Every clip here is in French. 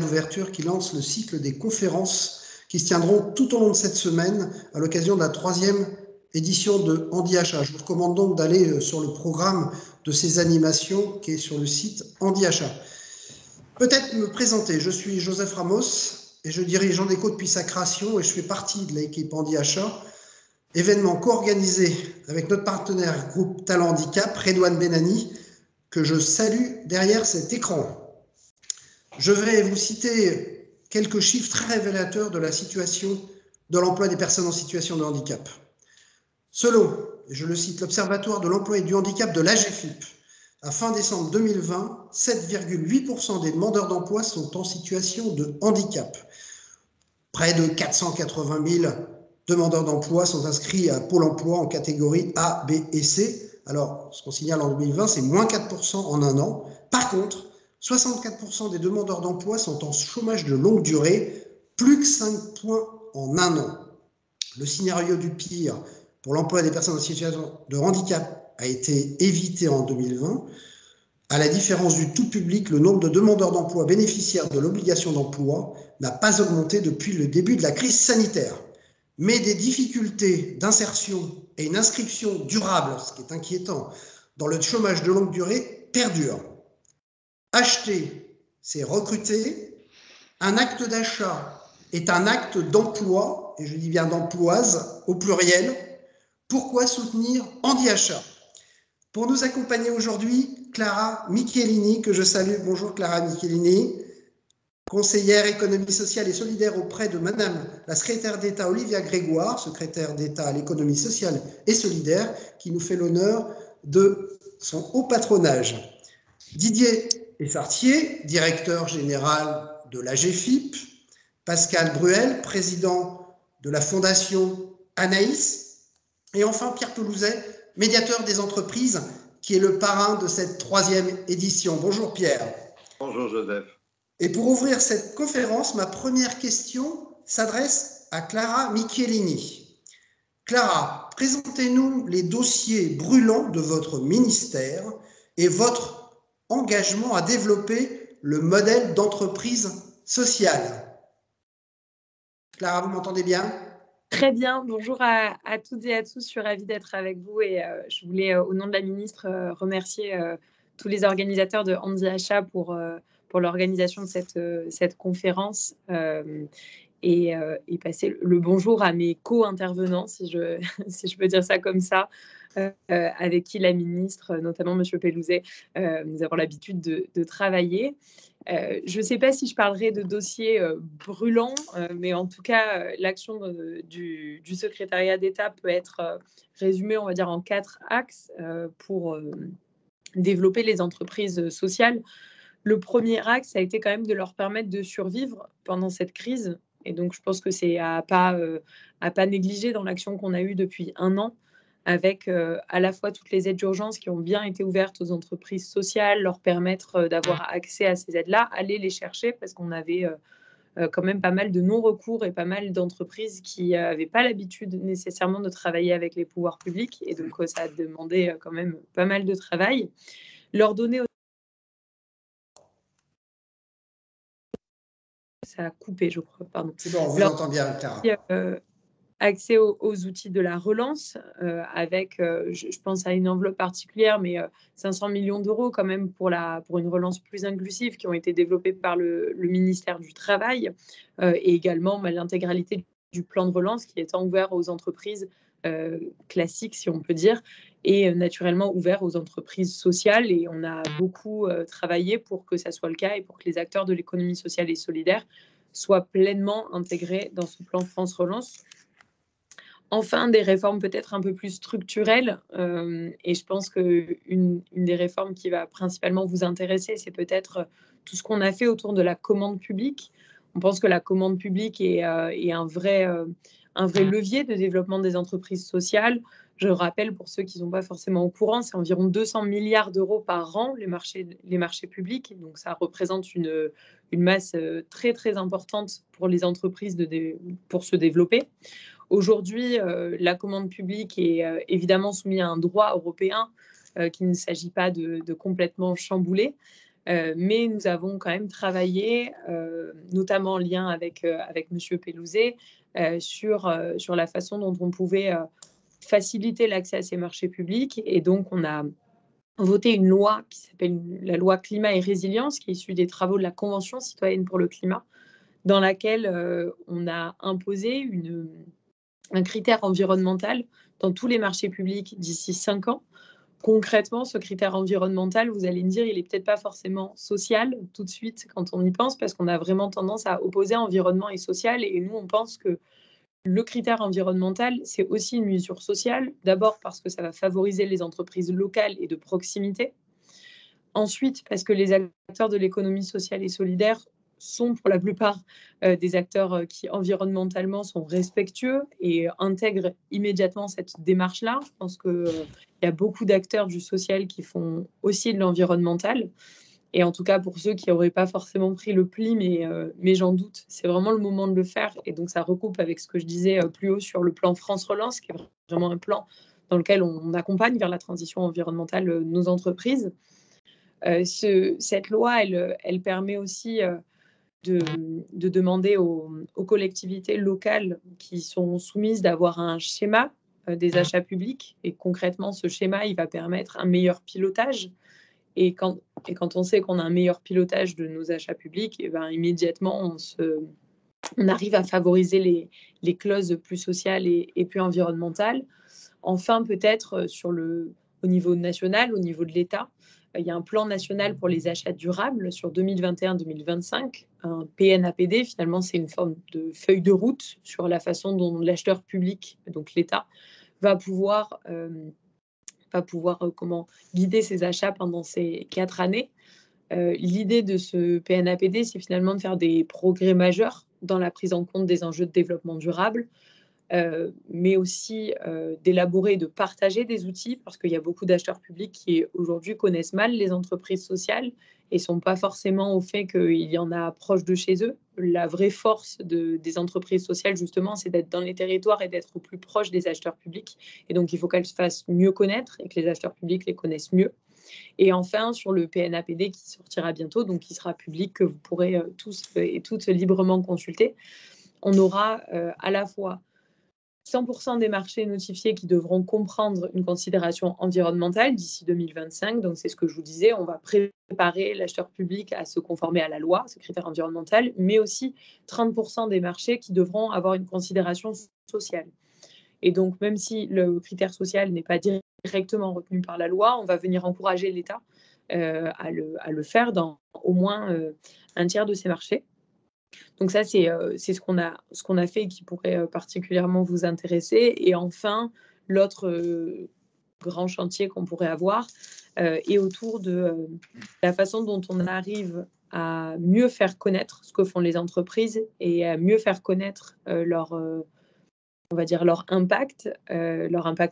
d'ouverture qui lance le cycle des conférences qui se tiendront tout au long de cette semaine à l'occasion de la 3e édition de HandiAchat. Je vous recommande donc d'aller sur le programme de ces animations qui est sur le site HandiAchat. Peut-être me présenter, je suis Joseph Ramos et je dirige Handeco depuis sa création et je fais partie de l'équipe HandiAchat, événement co-organisé avec notre partenaire groupe Talent Handicap, Redouane Benani, que je salue derrière cet écran. Je vais vous citer quelques chiffres très révélateurs de la situation de l'emploi des personnes en situation de handicap. Selon, et je le cite, l'Observatoire de l'emploi et du handicap de l'AGEFIP, à fin décembre 2020, 7,8% des demandeurs d'emploi sont en situation de handicap. Près de 480 000 demandeurs d'emploi sont inscrits à Pôle emploi en catégorie A, B et C. Alors, ce qu'on signale en 2020, c'est moins 4% en un an. Par contre, 64% des demandeurs d'emploi sont en chômage de longue durée, plus que 5 points en un an. Le scénario du pire pour l'emploi des personnes en situation de handicap a été évité en 2020. À la différence du tout public, le nombre de demandeurs d'emploi bénéficiaires de l'obligation d'emploi n'a pas augmenté depuis le début de la crise sanitaire. Mais des difficultés d'insertion et une inscription durable, ce qui est inquiétant, dans le chômage de longue durée perdurent. Acheter, c'est recruter. Un acte d'achat est un acte d'emploi, et je dis bien d'emploise au pluriel. Pourquoi soutenir HandiAchat? Pour nous accompagner aujourd'hui, Clara Michelini, que je salue. Bonjour Clara Michelini, conseillère économie sociale et solidaire auprès de Madame la secrétaire d'État Olivia Grégoire, secrétaire d'État à l'économie sociale et solidaire, qui nous fait l'honneur de son haut patronage. Didier Essartier, directeur général de l'AGEFIP, Pascal Bruel, président de la Fondation Anaïs, et enfin Pierre Pelouzet, médiateur des entreprises, qui est le parrain de cette 3e édition. Bonjour Pierre. Bonjour Joseph. Et pour ouvrir cette conférence, ma première question s'adresse à Clara Michelini. Clara, présentez-nous les dossiers brûlants de votre ministère et votre engagement à développer le modèle d'entreprise sociale. Clara, vous m'entendez bien? Très bien. Bonjour à toutes et à tous. Je suis ravie d'être avec vous et je voulais, au nom de la ministre, remercier tous les organisateurs de HandiAchat pour l'organisation de cette conférence et passer le bonjour à mes co-intervenants, si je peux dire ça comme ça, avec qui la ministre, notamment M. Pelouzet, nous avons l'habitude de travailler. Je ne sais pas si je parlerai de dossiers brûlants, mais en tout cas, l'action du secrétariat d'État peut être résumée, on va dire, en 4 axes pour développer les entreprises sociales. Le premier axe a été quand même de leur permettre de survivre pendant cette crise. Et donc, je pense que c'est à pas négliger dans l'action qu'on a eue depuis 1 an, avec à la fois toutes les aides d'urgence qui ont bien été ouvertes aux entreprises sociales, leur permettre d'avoir accès à ces aides-là, aller les chercher parce qu'on avait quand même pas mal de non-recours et pas mal d'entreprises qui n'avaient pas l'habitude nécessairement de travailler avec les pouvoirs publics. Et donc, ça a demandé quand même pas mal de travail. Leur donner... Ça a coupé, je crois, pardon. C'est bon, on vous entend bien, Clara. Accès aux outils de la relance avec, je pense à une enveloppe particulière, mais 500 millions d'euros quand même pour une relance plus inclusive qui ont été développés par le ministère du Travail et également l'intégralité du plan de relance qui est ouvert aux entreprises classiques, si on peut dire, et naturellement ouvert aux entreprises sociales. Et on a beaucoup travaillé pour que ça soit le cas et pour que les acteurs de l'économie sociale et solidaire soient pleinement intégrés dans ce plan France Relance. Enfin, des réformes peut-être un peu plus structurelles. Et je pense qu'une des réformes qui va principalement vous intéresser, c'est peut-être tout ce qu'on a fait autour de la commande publique. On pense que la commande publique est un vrai levier de développement des entreprises sociales. Je rappelle, pour ceux qui ne sont pas forcément au courant, c'est environ 200 milliards d'euros par an, les marchés publics. Donc, ça représente une masse très, très importante pour les entreprises pour se développer. Aujourd'hui, la commande publique est évidemment soumise à un droit européen qu'il ne s'agit pas de complètement chambouler. Mais nous avons quand même travaillé, notamment en lien avec Monsieur Pelouzet, sur la façon dont on pouvait faciliter l'accès à ces marchés publics. Et donc, on a voté une loi qui s'appelle la loi Climat et Résilience, qui est issue des travaux de la Convention citoyenne pour le climat, dans laquelle on a imposé un critère environnemental dans tous les marchés publics d'ici 5 ans. Concrètement, ce critère environnemental, vous allez me dire, il n'est peut-être pas forcément social tout de suite quand on y pense, parce qu'on a vraiment tendance à opposer environnement et social. Et nous, on pense que le critère environnemental, c'est aussi une mesure sociale. D'abord parce que ça va favoriser les entreprises locales et de proximité. Ensuite, parce que les acteurs de l'économie sociale et solidaire sont pour la plupart des acteurs qui environnementalement sont respectueux et intègrent immédiatement cette démarche-là. Je pense qu'il y a beaucoup d'acteurs du social qui font aussi de l'environnemental. Et en tout cas, pour ceux qui n'auraient pas forcément pris le pli, mais j'en doute, c'est vraiment le moment de le faire. Et donc, ça recoupe avec ce que je disais plus haut sur le plan France Relance, qui est vraiment un plan dans lequel on accompagne vers la transition environnementale nos entreprises. Cette loi, elle permet aussi de demander aux collectivités locales qui sont soumises d'avoir un schéma des achats publics. Et concrètement, ce schéma, il va permettre un meilleur pilotage. Et quand on sait qu'on a un meilleur pilotage de nos achats publics, et ben, immédiatement, on arrive à favoriser les clauses plus sociales et plus environnementales. Enfin, peut-être au niveau national, au niveau de l'État, il y a un plan national pour les achats durables sur 2021-2025, un PNAPD. Finalement, c'est une forme de feuille de route sur la façon dont l'acheteur public, donc l'État, va pouvoir comment guider ses achats pendant ces 4 années. L'idée de ce PNAPD, c'est finalement de faire des progrès majeurs dans la prise en compte des enjeux de développement durable, mais aussi d'élaborer et de partager des outils, parce qu'il y a beaucoup d'acheteurs publics qui aujourd'hui connaissent mal les entreprises sociales et ne sont pas forcément au fait qu'il y en a proche de chez eux. La vraie force des entreprises sociales, justement, c'est d'être dans les territoires et d'être au plus proche des acheteurs publics. Et donc, il faut qu'elles se fassent mieux connaître et que les acheteurs publics les connaissent mieux. Et enfin, sur le PNAPD qui sortira bientôt, donc qui sera public, que vous pourrez tous et toutes librement consulter, on aura à la fois 100% des marchés notifiés qui devront comprendre une considération environnementale d'ici 2025. Donc, c'est ce que je vous disais, on va préparer l'acheteur public à se conformer à la loi, ce critère environnemental, mais aussi 30% des marchés qui devront avoir une considération sociale. Et donc, même si le critère social n'est pas directement retenu par la loi, on va venir encourager l'État à le faire dans au moins un tiers de ces marchés. Donc ça, c'est ce qu'on a fait et qui pourrait particulièrement vous intéresser. Et enfin, l'autre grand chantier qu'on pourrait avoir est autour de la façon dont on arrive à mieux faire connaître ce que font les entreprises et à mieux faire connaître on va dire leur impact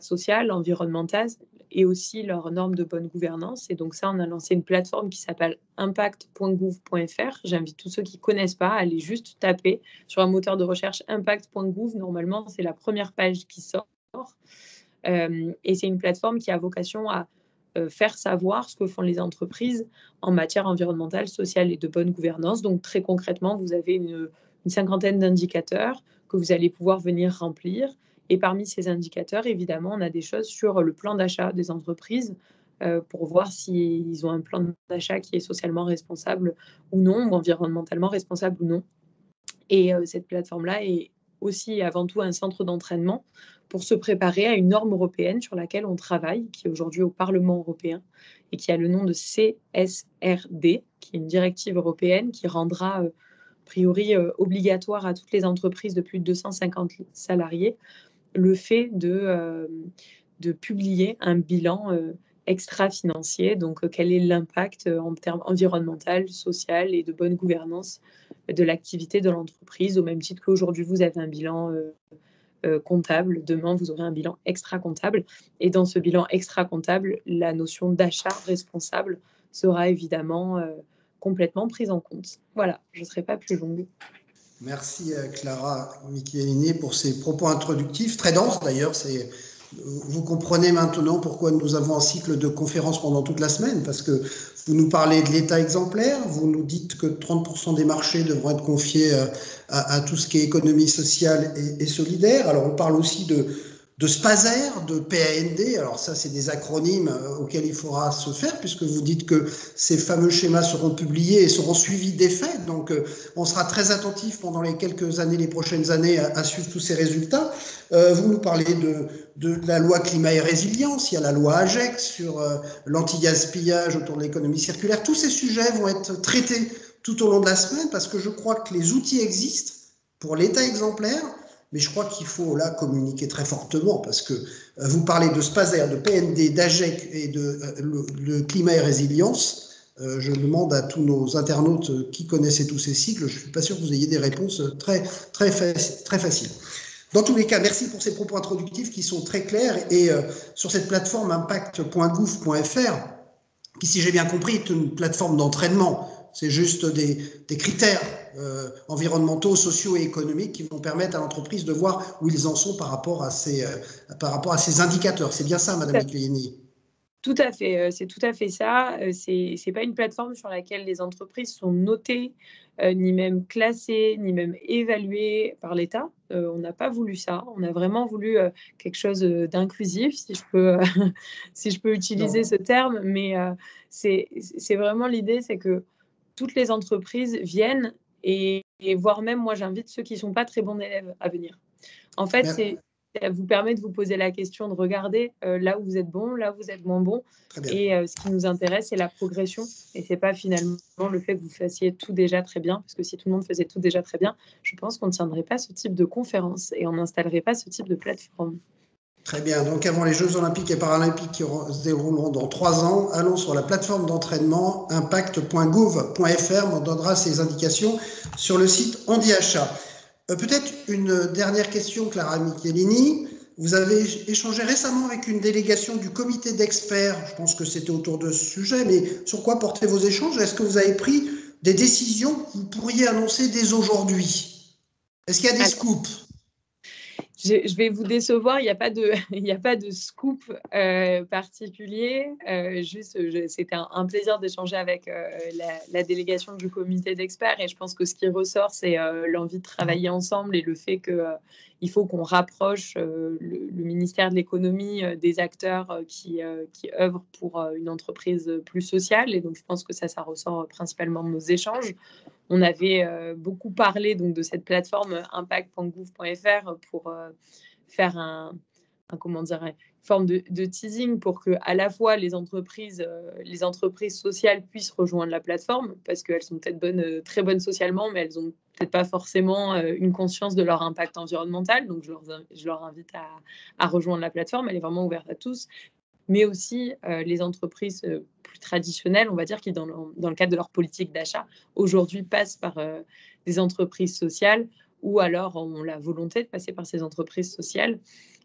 social, environnemental et aussi leurs normes de bonne gouvernance. Et donc ça, on a lancé une plateforme qui s'appelle impact.gouv.fr. J'invite tous ceux qui ne connaissent pas à aller juste taper sur un moteur de recherche impact.gouv. Normalement, c'est la première page qui sort. Et c'est une plateforme qui a vocation à faire savoir ce que font les entreprises en matière environnementale, sociale et de bonne gouvernance. Donc très concrètement, vous avez une 50aine d'indicateurs que vous allez pouvoir venir remplir. Et parmi ces indicateurs, évidemment, on a des choses sur le plan d'achat des entreprises pour voir s'ils ont un plan d'achat qui est socialement responsable ou non, ou environnementalement responsable ou non. Et cette plateforme-là est aussi avant tout un centre d'entraînement pour se préparer à une norme européenne sur laquelle on travaille, qui est aujourd'hui au Parlement européen et qui a le nom de CSRD, qui est une directive européenne qui rendra a priori obligatoire à toutes les entreprises de plus de 250 salariés le fait de publier un bilan extra-financier. Donc, quel est l'impact en termes environnemental, social et de bonne gouvernance de l'activité de l'entreprise, au même titre qu'aujourd'hui, vous avez un bilan comptable. Demain, vous aurez un bilan extra-comptable. Et dans ce bilan extra-comptable, la notion d'achat responsable sera évidemment complètement prise en compte. Voilà, je ne serai pas plus longue. Merci Clara Michelini pour ces propos introductifs, très denses d'ailleurs. C'est vous comprenez maintenant pourquoi nous avons un cycle de conférences pendant toute la semaine, parce que vous nous parlez de l'État exemplaire, vous nous dites que 30% des marchés devront être confiés à tout ce qui est économie sociale et solidaire. Alors on parle aussi de SPASER, de PAND. Alors ça, c'est des acronymes auxquels il faudra se faire, puisque vous dites que ces fameux schémas seront publiés et seront suivis d'effets. Donc on sera très attentif pendant les quelques années, les prochaines années, à suivre tous ces résultats. Vous nous parlez de la loi climat et résilience, il y a la loi AGEC sur l'anti-gaspillage autour de l'économie circulaire. Tous ces sujets vont être traités tout au long de la semaine, parce que je crois que les outils existent pour l'État exemplaire. Mais je crois qu'il faut là communiquer très fortement, parce que vous parlez de SPASER, de PND, d'AGEC et de le climat et résilience. Je demande à tous nos internautes qui connaissaient tous ces cycles, je ne suis pas sûr que vous ayez des réponses très faciles. Dans tous les cas, merci pour ces propos introductifs qui sont très clairs. Et sur cette plateforme impact.gouv.fr, qui, si j'ai bien compris, est une plateforme d'entraînement. C'est juste des critères environnementaux, sociaux et économiques qui vont permettre à l'entreprise de voir où ils en sont par rapport à ces indicateurs. C'est bien ça, Madame Michelini? Tout à fait, c'est tout à fait ça. C'est pas une plateforme sur laquelle les entreprises sont notées, ni même classées, ni même évaluées par l'État. On n'a pas voulu ça. On a vraiment voulu quelque chose d'inclusif, si je peux utiliser ce terme. Mais c'est vraiment l'idée, c'est que toutes les entreprises viennent et voire même, moi, j'invite ceux qui ne sont pas très bons élèves à venir. En fait, ça vous permet de vous poser la question, de regarder là où vous êtes bon, là où vous êtes moins bon. Et ce qui nous intéresse, c'est la progression. Et ce n'est pas finalement le fait que vous fassiez tout déjà très bien, parce que si tout le monde faisait tout déjà très bien, je pense qu'on ne tiendrait pas ce type de conférence et on n'installerait pas ce type de plateforme. Très bien. Donc, avant les Jeux Olympiques et Paralympiques qui se dérouleront dans 3 ans, allons sur la plateforme d'entraînement impact.gouv.fr. On donnera ces indications sur le site HandiAchat. Peut-être une dernière question, Clara Michelini. Vous avez échangé récemment avec une délégation du comité d'experts. Je pense que c'était autour de ce sujet, mais sur quoi portaient vos échanges? Est-ce que vous avez pris des décisions que vous pourriez annoncer dès aujourd'hui? Est-ce qu'il y a des scoops? Je vais vous décevoir, il n'y a pas de scoop particulier. C'était un plaisir d'échanger avec la délégation du comité d'experts, et je pense que ce qui ressort, c'est l'envie de travailler ensemble et le fait qu'il faut qu'on rapproche le ministère de l'économie des acteurs qui œuvrent pour une entreprise plus sociale. Et donc, je pense que ça ressort principalement de nos échanges. On avait beaucoup parlé donc, de cette plateforme impact.gouv.fr pour faire une forme de teasing pour que à la fois les entreprises sociales puissent rejoindre la plateforme, parce qu'elles sont peut-être très bonnes socialement, mais elles n'ont peut-être pas forcément une conscience de leur impact environnemental. Donc, je leur invite à rejoindre la plateforme. Elle est vraiment ouverte à tous. Mais aussi les entreprises plus traditionnelles, on va dire, qui, dans le cadre de leur politique d'achat, aujourd'hui passent par des entreprises sociales, ou alors ont la volonté de passer par ces entreprises sociales.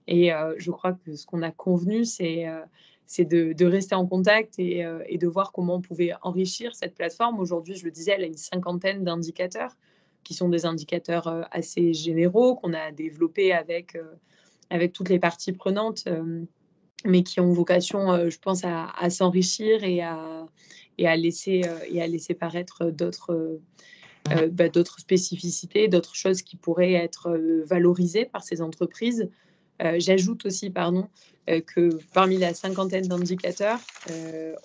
Et je crois que ce qu'on a convenu, c'est de rester en contact et de voir comment on pouvait enrichir cette plateforme. Aujourd'hui, je le disais, elle a une 50aine d'indicateurs, qui sont des indicateurs assez généraux, qu'on a développés avec toutes les parties prenantes, mais qui ont vocation, je pense, à s'enrichir et à laisser paraître d'autres spécificités, d'autres choses qui pourraient être valorisées par ces entreprises. J'ajoute aussi que parmi la 50aine d'indicateurs,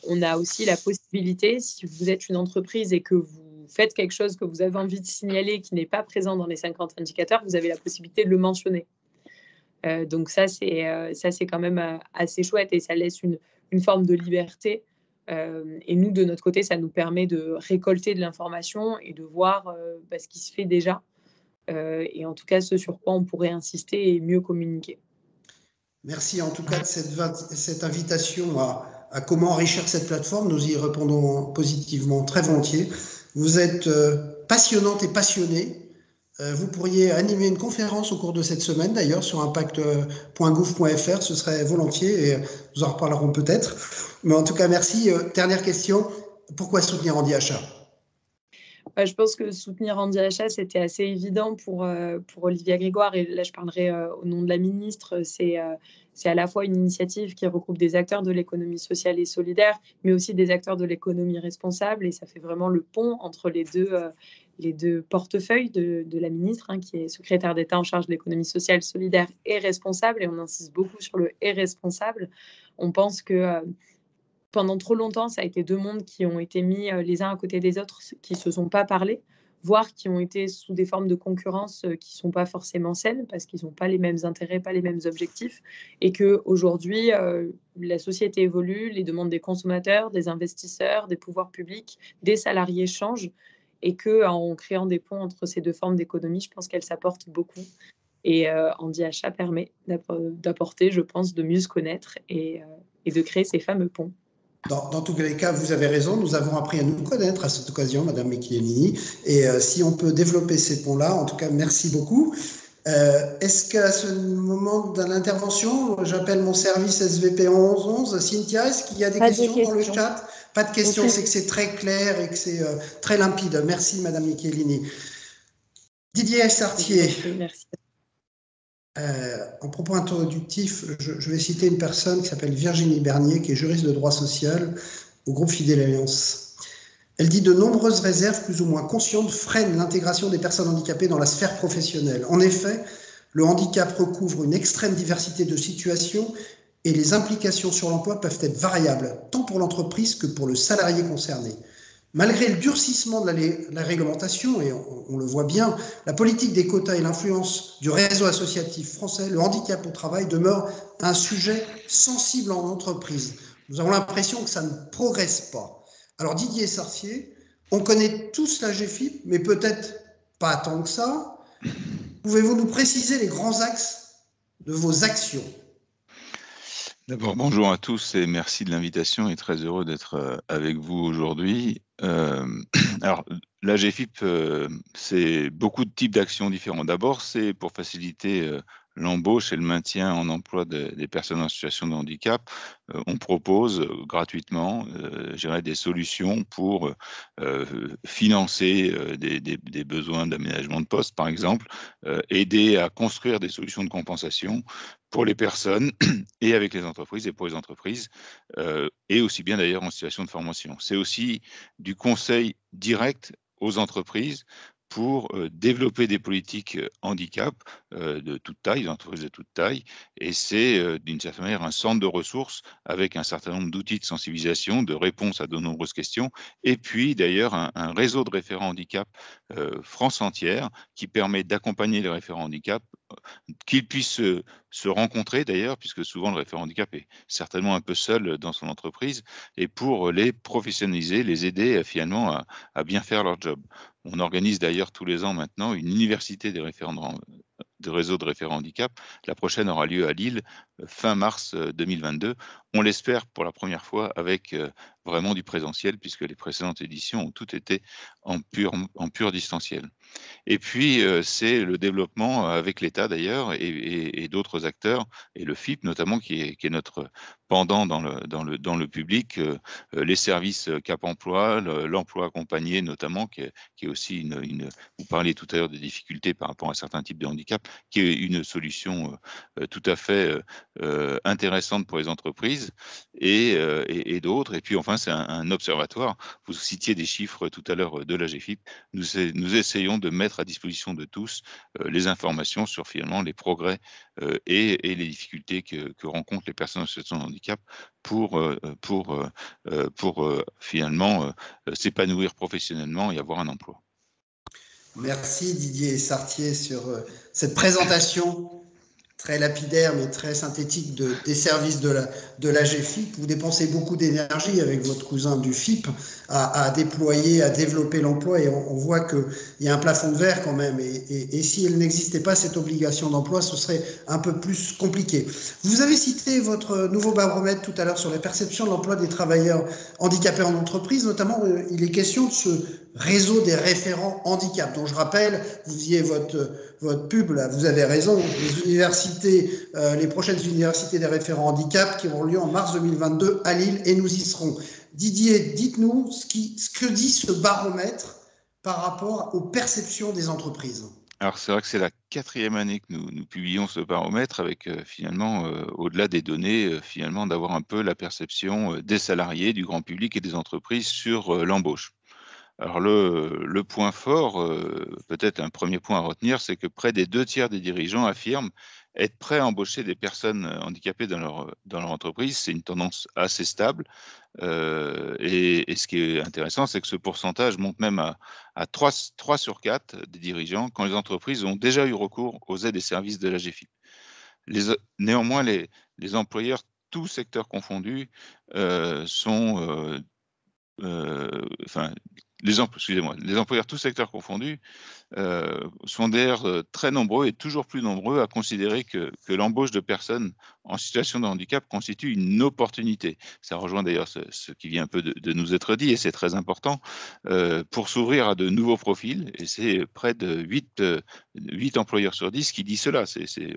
on a aussi la possibilité, si vous êtes une entreprise et que vous faites quelque chose que vous avez envie de signaler qui n'est pas présent dans les 50 indicateurs, vous avez la possibilité de le mentionner. Donc ça, c'est quand même assez chouette, et ça laisse une forme de liberté. Et nous, de notre côté, ça nous permet de récolter de l'information et de voir ce qui se fait déjà. Et en tout cas, ce sur quoi on pourrait insister et mieux communiquer. Merci en tout cas de cette invitation à comment enrichir cette plateforme. Nous y répondons positivement, très volontiers. Vous êtes passionnante et passionnée. Vous pourriez animer une conférence au cours de cette semaine, d'ailleurs, sur impact.gouv.fr. Ce serait volontiers, et nous en reparlerons peut-être. Mais en tout cas, merci. Dernière question, pourquoi soutenir HandiAchat? Je pense que soutenir HandiHA, c'était assez évident pour Olivia Grégoire, et là je parlerai au nom de la ministre. C'est à la fois une initiative qui regroupe des acteurs de l'économie sociale et solidaire, mais aussi des acteurs de l'économie responsable, et ça fait vraiment le pont entre les deux portefeuilles de la ministre, qui est secrétaire d'État en charge de l'économie sociale, solidaire et responsable, et on insiste beaucoup sur le « et responsable ». On pense que pendant trop longtemps, ça a été deux mondes qui ont été mis les uns à côté des autres, qui ne se sont pas parlé, voire qui ont été sous des formes de concurrence qui ne sont pas forcément saines, parce qu'ils n'ont pas les mêmes intérêts, pas les mêmes objectifs, et qu'aujourd'hui, la société évolue, les demandes des consommateurs, des investisseurs, des pouvoirs publics, des salariés changent, et qu'en créant des ponts entre ces deux formes d'économie, je pense qu'elles s'apportent beaucoup. Et HandiHA permet d'apporter, je pense, de mieux se connaître et de créer ces fameux ponts. Dans tous les cas, vous avez raison, nous avons appris à nous connaître à cette occasion, Madame Michiellini, et si on peut développer ces ponts-là, en tout cas, merci beaucoup. Est-ce qu'à ce moment de l'intervention, j'appelle mon service SVP 1111, Cynthia, est-ce qu'il y a des questions dans le chat? Pas de questions, c'est que c'est très clair et que c'est très limpide. Merci, Madame Michiellini. Didier Sartier. Merci. En propos introductif, je vais citer une personne qui s'appelle Virginie Bernier, qui est juriste de droit social au groupe Fidèle Alliance. Elle dit « De nombreuses réserves plus ou moins conscientes freinent l'intégration des personnes handicapées dans la sphère professionnelle. En effet, le handicap recouvre une extrême diversité de situations et les implications sur l'emploi peuvent être variables, tant pour l'entreprise que pour le salarié concerné. Malgré le durcissement de la réglementation, et on le voit bien, la politique des quotas et l'influence du réseau associatif français, le handicap au travail demeure un sujet sensible en entreprise. Nous avons l'impression que ça ne progresse pas. Alors Didier Sartier, on connaît tous la GFIP, mais peut-être pas tant que ça. Pouvez-vous nous préciser les grands axes de vos actions ? D'abord, bonjour à tous et merci de l'invitation et très heureux d'être avec vous aujourd'hui. Alors, la GFIP, c'est beaucoup de types d'actions différents. D'abord, c'est pour faciliter l'embauche et le maintien en emploi des personnes en situation de handicap. On propose gratuitement des solutions pour financer des besoins d'aménagement de poste, par exemple, aider à construire des solutions de compensation pour les personnes et avec les entreprises et pour les entreprises, et aussi bien d'ailleurs en situation de formation. C'est aussi du conseil direct aux entreprises pour développer des politiques handicap de toute taille, des entreprises de toute taille, et c'est d'une certaine manière un centre de ressources avec un certain nombre d'outils de sensibilisation, de réponses à de nombreuses questions, et puis d'ailleurs un réseau de référents handicap France entière qui permet d'accompagner les référents handicap, qu'ils puissent se rencontrer d'ailleurs, puisque souvent le référent handicap est certainement un peu seul dans son entreprise, et pour les professionnaliser, les aider finalement à bien faire leur job. On organise d'ailleurs tous les ans maintenant une université des référents de réseau de référents handicap. La prochaine aura lieu à Lille fin mars 2022. On l'espère pour la première fois avec vraiment du présentiel, puisque les précédentes éditions ont toutes été en pur distanciel. Et puis, c'est le développement avec l'État d'ailleurs et d'autres acteurs, et le FIP notamment, qui est notre pendant dans le public, les services Cap Emploi, l'emploi accompagné notamment, qui est aussi vous parliez tout à l'heure des difficultés par rapport à certains types de handicap, qui est une solution tout à fait intéressante pour les entreprises et d'autres. Et puis enfin, c'est un observatoire. Vous citiez des chiffres tout à l'heure de la GFIP. Nous essayons de mettre à disposition de tous les informations sur finalement les progrès et les difficultés que rencontrent les personnes en situation de handicap pour finalement s'épanouir professionnellement et avoir un emploi. Merci Didier Sartier sur cette présentation très lapidaire mais très synthétique des services de la GFIP. Vous dépensez beaucoup d'énergie avec votre cousin du FIP à déployer, à développer l'emploi, et on voit qu'il y a un plafond de verre quand même, et si elle n'existait pas, cette obligation d'emploi, ce serait un peu plus compliqué. Vous avez cité votre nouveau baromètre tout à l'heure sur la perception de l'emploi des travailleurs handicapés en entreprise, notamment il est question de ce réseau des référents handicap, dont je rappelle, vous faisiez votre pub, là, vous avez raison, les prochaines universités des référents handicap qui auront lieu en mars 2022 à Lille, et nous y serons. Didier, dites-nous ce que dit ce baromètre par rapport aux perceptions des entreprises? Alors, c'est vrai que c'est la 4e année que nous publions ce baromètre avec finalement, au-delà des données, finalement d'avoir un peu la perception des salariés, du grand public et des entreprises sur l'embauche. Alors le point fort, peut-être un premier point à retenir, c'est que près des 2 tiers des dirigeants affirment être prêts à embaucher des personnes handicapées dans leur entreprise. C'est une tendance assez stable. Et ce qui est intéressant, c'est que ce pourcentage monte même à 3 sur 4 des dirigeants quand les entreprises ont déjà eu recours aux aides et services de la GFIP. Néanmoins, les employeurs, tous secteurs confondus, sont, enfin, les employeurs, tous secteurs confondus, sont d'ailleurs très nombreux et toujours plus nombreux à considérer que l'embauche de personnes en situation de handicap constitue une opportunité. Ça rejoint d'ailleurs ce qui vient un peu de nous être dit, et c'est très important, pour s'ouvrir à de nouveaux profils. Et c'est près de 8 employeurs sur 10 qui disent cela.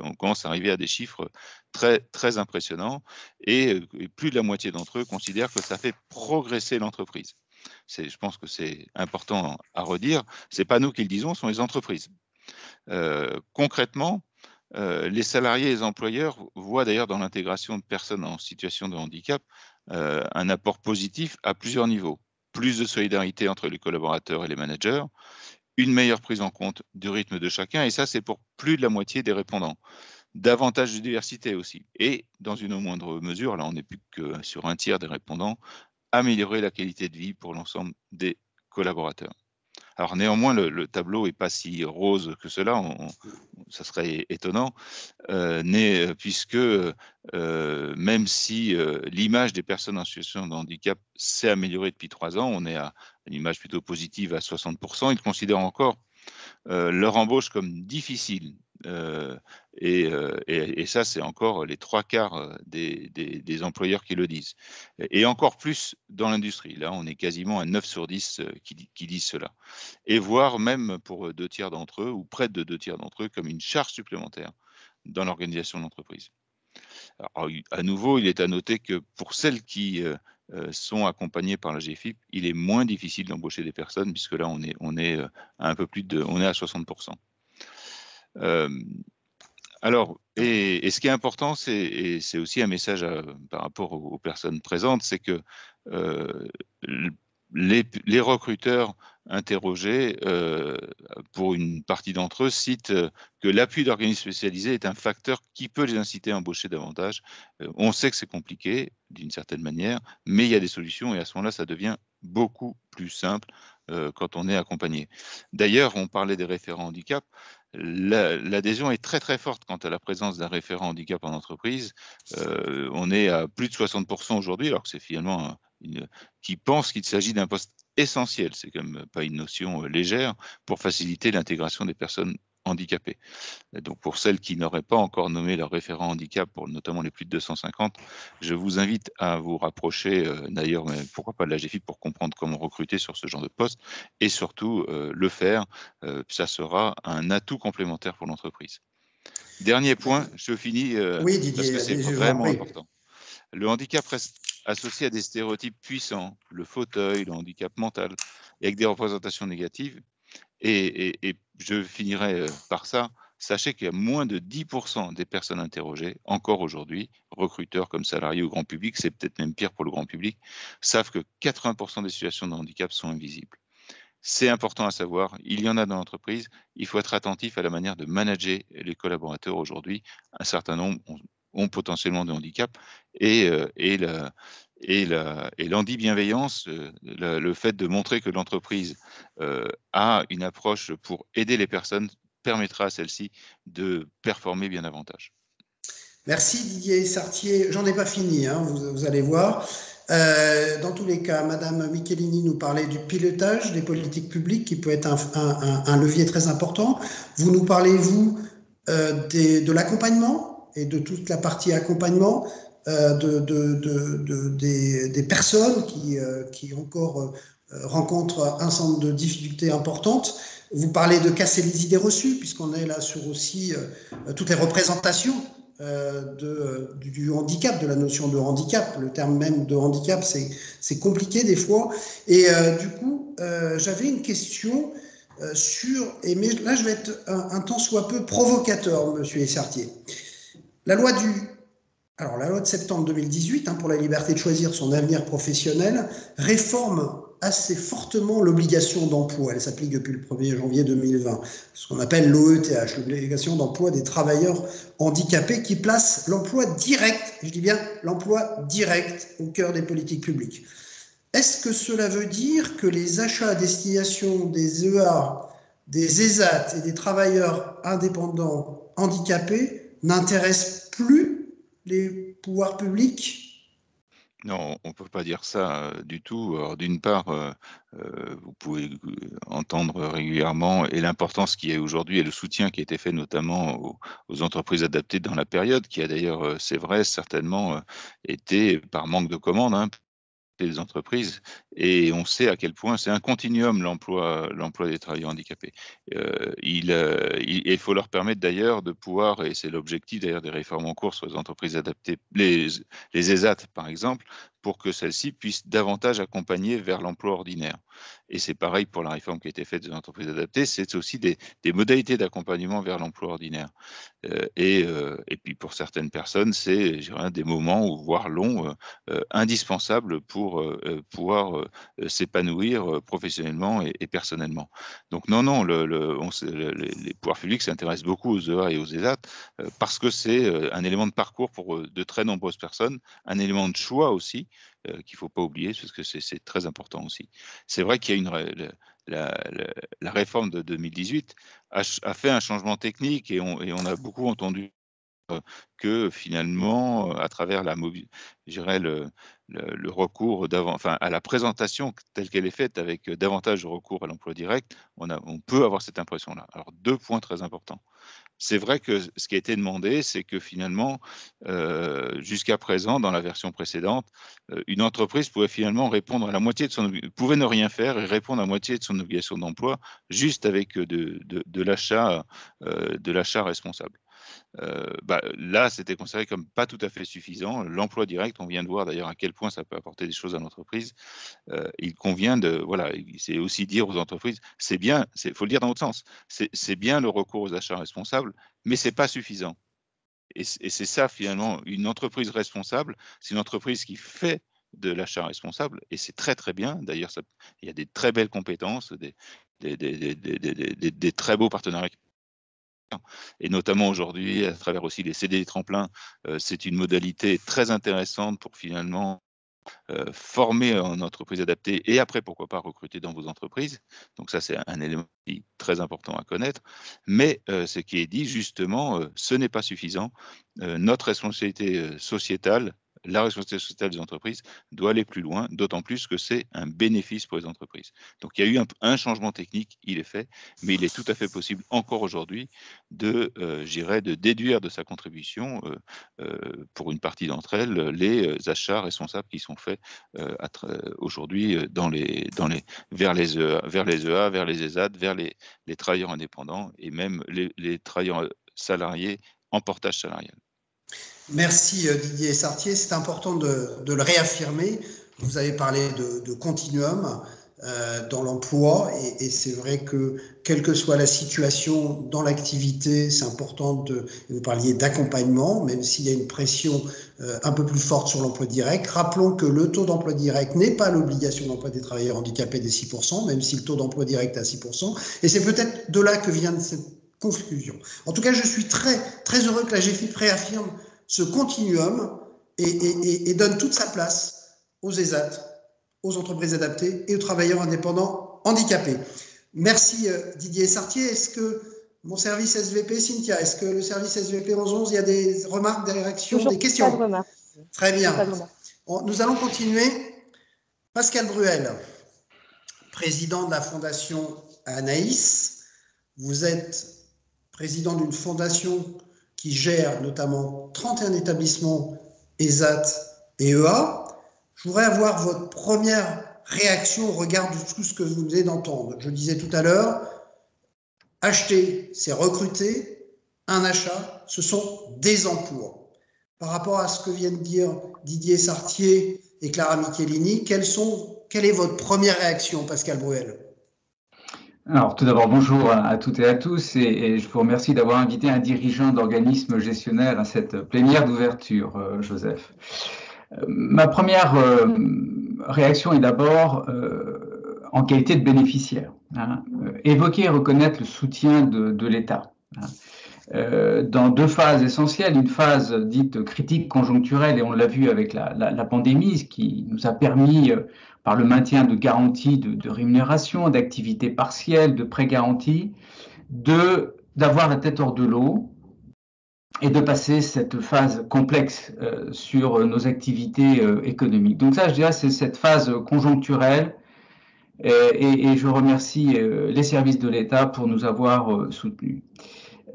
On commence à arriver à des chiffres très, très impressionnants, et plus de la moitié d'entre eux considèrent que ça fait progresser l'entreprise. Je pense que c'est important à redire. Ce n'est pas nous qui le disons, ce sont les entreprises. Concrètement, les salariés et les employeurs voient d'ailleurs dans l'intégration de personnes en situation de handicap un apport positif à plusieurs niveaux. Plus de solidarité entre les collaborateurs et les managers, une meilleure prise en compte du rythme de chacun, et ça c'est pour plus de la moitié des répondants. Davantage de diversité aussi, et dans une moindre mesure, là on n'est plus que sur 1 tiers des répondants, améliorer la qualité de vie pour l'ensemble des collaborateurs. Alors néanmoins, le tableau n'est pas si rose que cela, ça serait étonnant, puisque même si l'image des personnes en situation de handicap s'est améliorée depuis 3 ans, on est à une image plutôt positive à 60%, ils considèrent encore leur embauche comme difficile. Et ça, c'est encore les 3 quarts des employeurs qui le disent. Et encore plus dans l'industrie. Là, on est quasiment à 9 sur 10 qui disent cela. Et voire même pour 2 tiers d'entre eux, ou près de 2 tiers d'entre eux, comme une charge supplémentaire dans l'organisation de l'entreprise. Alors, à nouveau, il est à noter que pour celles qui sont accompagnées par la GFIP, il est moins difficile d'embaucher des personnes, puisque là, on est à un peu plus on est à 60%. Alors, et ce qui est important, c'est aussi un message par rapport aux personnes présentes, c'est que les recruteurs interrogés, pour une partie d'entre eux, citent que l'appui d'organismes spécialisés est un facteur qui peut les inciter à embaucher davantage. On sait que c'est compliqué, d'une certaine manière, mais il y a des solutions, et à ce moment-là, ça devient beaucoup plus simple quand on est accompagné. D'ailleurs, on parlait des référents handicap. L'adhésion est très très forte quant à la présence d'un référent handicap en entreprise. On est à plus de 60% aujourd'hui, alors que c'est finalement qui pense qu'il s'agit d'un poste essentiel. C'est quand même pas une notion légère pour faciliter l'intégration des personnes handicapées. Et donc pour celles qui n'auraient pas encore nommé leur référent handicap, pour notamment les plus de 250, je vous invite à vous rapprocher d'ailleurs, mais pourquoi pas de la GFIP, pour comprendre comment recruter sur ce genre de poste, et surtout le faire, ça sera un atout complémentaire pour l'entreprise. Dernier point, je finis Oui, Didier, parce que c'est je vous en vraiment prie. important. Le handicap reste associé à des stéréotypes puissants, le fauteuil, le handicap mental, et avec des représentations négatives. Et je finirai par ça. Sachez qu'il y a moins de 10% des personnes interrogées, encore aujourd'hui, recruteurs comme salariés ou grand public, c'est peut-être même pire pour le grand public, savent que 80% des situations de handicap sont invisibles. C'est important à savoir, il y en a dans l'entreprise, il faut être attentif à la manière de manager les collaborateurs aujourd'hui. Un certain nombre ont potentiellement de handicap, et l'handibienveillance, le fait de montrer que l'entreprise a une approche pour aider les personnes, permettra à celle-ci de performer bien davantage. Merci Didier Sartier. J'en ai pas fini, hein, vous allez voir. Dans tous les cas, Madame Michelini nous parlait du pilotage des politiques publiques qui peut être un levier très important. Vous nous parlez, vous, de l'accompagnement et de toute la partie accompagnement des personnes qui encore rencontrent un certain nombre de difficultés importantes. Vous parlez de casser les idées reçues, puisqu'on est là sur aussi toutes les représentations du handicap, de la notion de handicap. Le terme même de handicap, c'est compliqué des fois. Et du coup, j'avais une question mais là je vais être un tant soit peu provocateur, monsieur Essartier. La loi de septembre 2018 pour la liberté de choisir son avenir professionnel réforme assez fortement l'obligation d'emploi. Elle s'applique depuis le 1er janvier 2020, ce qu'on appelle l'OETH, l'obligation d'emploi des travailleurs handicapés, qui place l'emploi direct, je dis bien l'emploi direct, au cœur des politiques publiques. Est-ce que cela veut dire que les achats à destination des EA, des ESAT et des travailleurs indépendants handicapés n'intéressent plus les pouvoirs publics? Non, on ne peut pas dire ça du tout. Alors, d'une part, vous pouvez entendre régulièrement et l'importance qu'il y a aujourd'hui et le soutien qui a été fait notamment aux entreprises adaptées dans la période, qui a d'ailleurs, c'est vrai, certainement été par manque de commandes, des entreprises, et on sait à quel point c'est un continuum l'emploi des travailleurs handicapés. Il faut leur permettre d'ailleurs de pouvoir, et c'est l'objectif d'ailleurs des réformes en cours sur les entreprises adaptées, les ESAT par exemple, pour que celles-ci puissent davantage accompagner vers l'emploi ordinaire. Et c'est pareil pour la réforme qui a été faite des entreprises adaptées, c'est aussi des modalités d'accompagnement vers l'emploi ordinaire. Et puis pour certaines personnes, c'est, je dirais, des moments, voire longs, indispensables pour pouvoir s'épanouir professionnellement et personnellement. Donc non, les pouvoirs publics s'intéressent beaucoup aux EA et aux ESAT parce que c'est un élément de parcours pour de très nombreuses personnes, un élément de choix aussi qu'il ne faut pas oublier, parce que c'est très important aussi. C'est vrai qu'il y a la réforme de 2018 a fait un changement technique et on a beaucoup entendu que finalement, à travers je dirais le recours à la présentation telle qu'elle est faite avec davantage de recours à l'emploi direct, on peut avoir cette impression-là. Alors 2 points très importants. C'est vrai que ce qui a été demandé, c'est que finalement, jusqu'à présent, dans la version précédente, une entreprise pouvait finalement répondre à la moitié pouvait ne rien faire et répondre à la moitié de son obligation d'emploi juste avec de l'achat responsable. Là, c'était considéré comme pas tout à fait suffisant. L'emploi direct, on vient de voir d'ailleurs à quel point ça peut apporter des choses à l'entreprise. Il convient c'est aussi dire aux entreprises, c'est bien, faut le dire dans l'autre sens, c'est bien le recours aux achats responsables, mais c'est pas suffisant. Et c'est ça finalement, une entreprise responsable, c'est une entreprise qui fait de l'achat responsable, et c'est très très bien. D'ailleurs, il y a des très belles compétences, des très beaux partenariats. Et notamment aujourd'hui, à travers aussi les CDD tremplins, c'est une modalité très intéressante pour finalement former en entreprise adaptée et après, pourquoi pas, recruter dans vos entreprises. Donc ça, c'est un élément très important à connaître. Mais ce qui est dit, justement, ce n'est pas suffisant. Notre responsabilité sociétale, la responsabilité sociétale des entreprises doit aller plus loin, d'autant plus que c'est un bénéfice pour les entreprises. Donc il y a eu un changement technique, il est fait, mais il est tout à fait possible encore aujourd'hui de déduire de sa contribution, pour une partie d'entre elles, les achats responsables qui sont faits aujourd'hui vers les EA, vers les ESAT, vers les travailleurs indépendants et même les travailleurs salariés en portage salarial. Merci Didier Essartier, c'est important de le réaffirmer. Vous avez parlé de continuum dans l'emploi et c'est vrai que quelle que soit la situation dans l'activité, c'est important vous parliez d'accompagnement, même s'il y a une pression un peu plus forte sur l'emploi direct. Rappelons que le taux d'emploi direct n'est pas l'obligation d'emploi des travailleurs handicapés des 6%, même si le taux d'emploi direct est à 6%. Et c'est peut-être de là que vient cette confusion. En tout cas, je suis très, très heureux que la GFIP réaffirme ce continuum et donne toute sa place aux ESAT, aux entreprises adaptées et aux travailleurs indépendants handicapés. Merci Didier Essartier. Est-ce que mon service SVP, Cynthia, est-ce que le service SVP 1111, il y a des remarques, des réactions, toujours des questions? Pas de remarques. Très bien. Nous allons continuer. Pascal Bruel, président de la Fondation Anaïs. Vous êtes président d'une fondation qui gère notamment 31 établissements ESAT et EA. Je voudrais avoir votre première réaction au regard de tout ce que vous venez d'entendre. Je disais tout à l'heure, acheter, c'est recruter, un achat, ce sont des emplois. Par rapport à ce que viennent de dire Didier Sartier et Clara Michelini, quelle est votre première réaction, Pascal Bruel? Alors, tout d'abord, bonjour à toutes et à tous, et je vous remercie d'avoir invité un dirigeant d'organisme gestionnaire à cette plénière d'ouverture, Joseph. Ma première réaction est d'abord en qualité de bénéficiaire. Évoquer et reconnaître le soutien de l'État. Dans deux phases essentielles, une phase dite critique conjoncturelle, et on l'a vu avec la pandémie, ce qui nous a permis, par le maintien de garanties de rémunération, d'activités partielles, de prêts garantis, d'avoir la tête hors de l'eau et de passer cette phase complexe sur nos activités économiques. Donc ça, je dirais, c'est cette phase conjoncturelle, et je remercie les services de l'État pour nous avoir soutenus.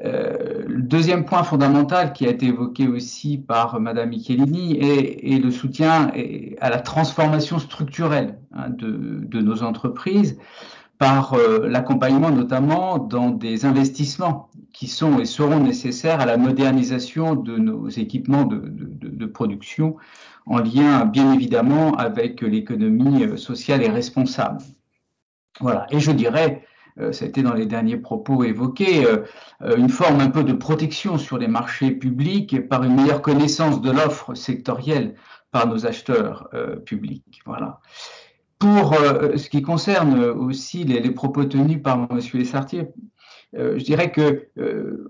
Le deuxième point fondamental qui a été évoqué aussi par Madame Michelini est le soutien à la transformation structurelle de nos entreprises par l'accompagnement notamment dans des investissements qui sont et seront nécessaires à la modernisation de nos équipements de production en lien bien évidemment avec l'économie sociale et responsable. Voilà, et je dirais, ça a été dans les derniers propos évoqués, une forme un peu de protection sur les marchés publics par une meilleure connaissance de l'offre sectorielle par nos acheteurs publics. Voilà. Pour ce qui concerne aussi les propos tenus par M. Sartier, je dirais que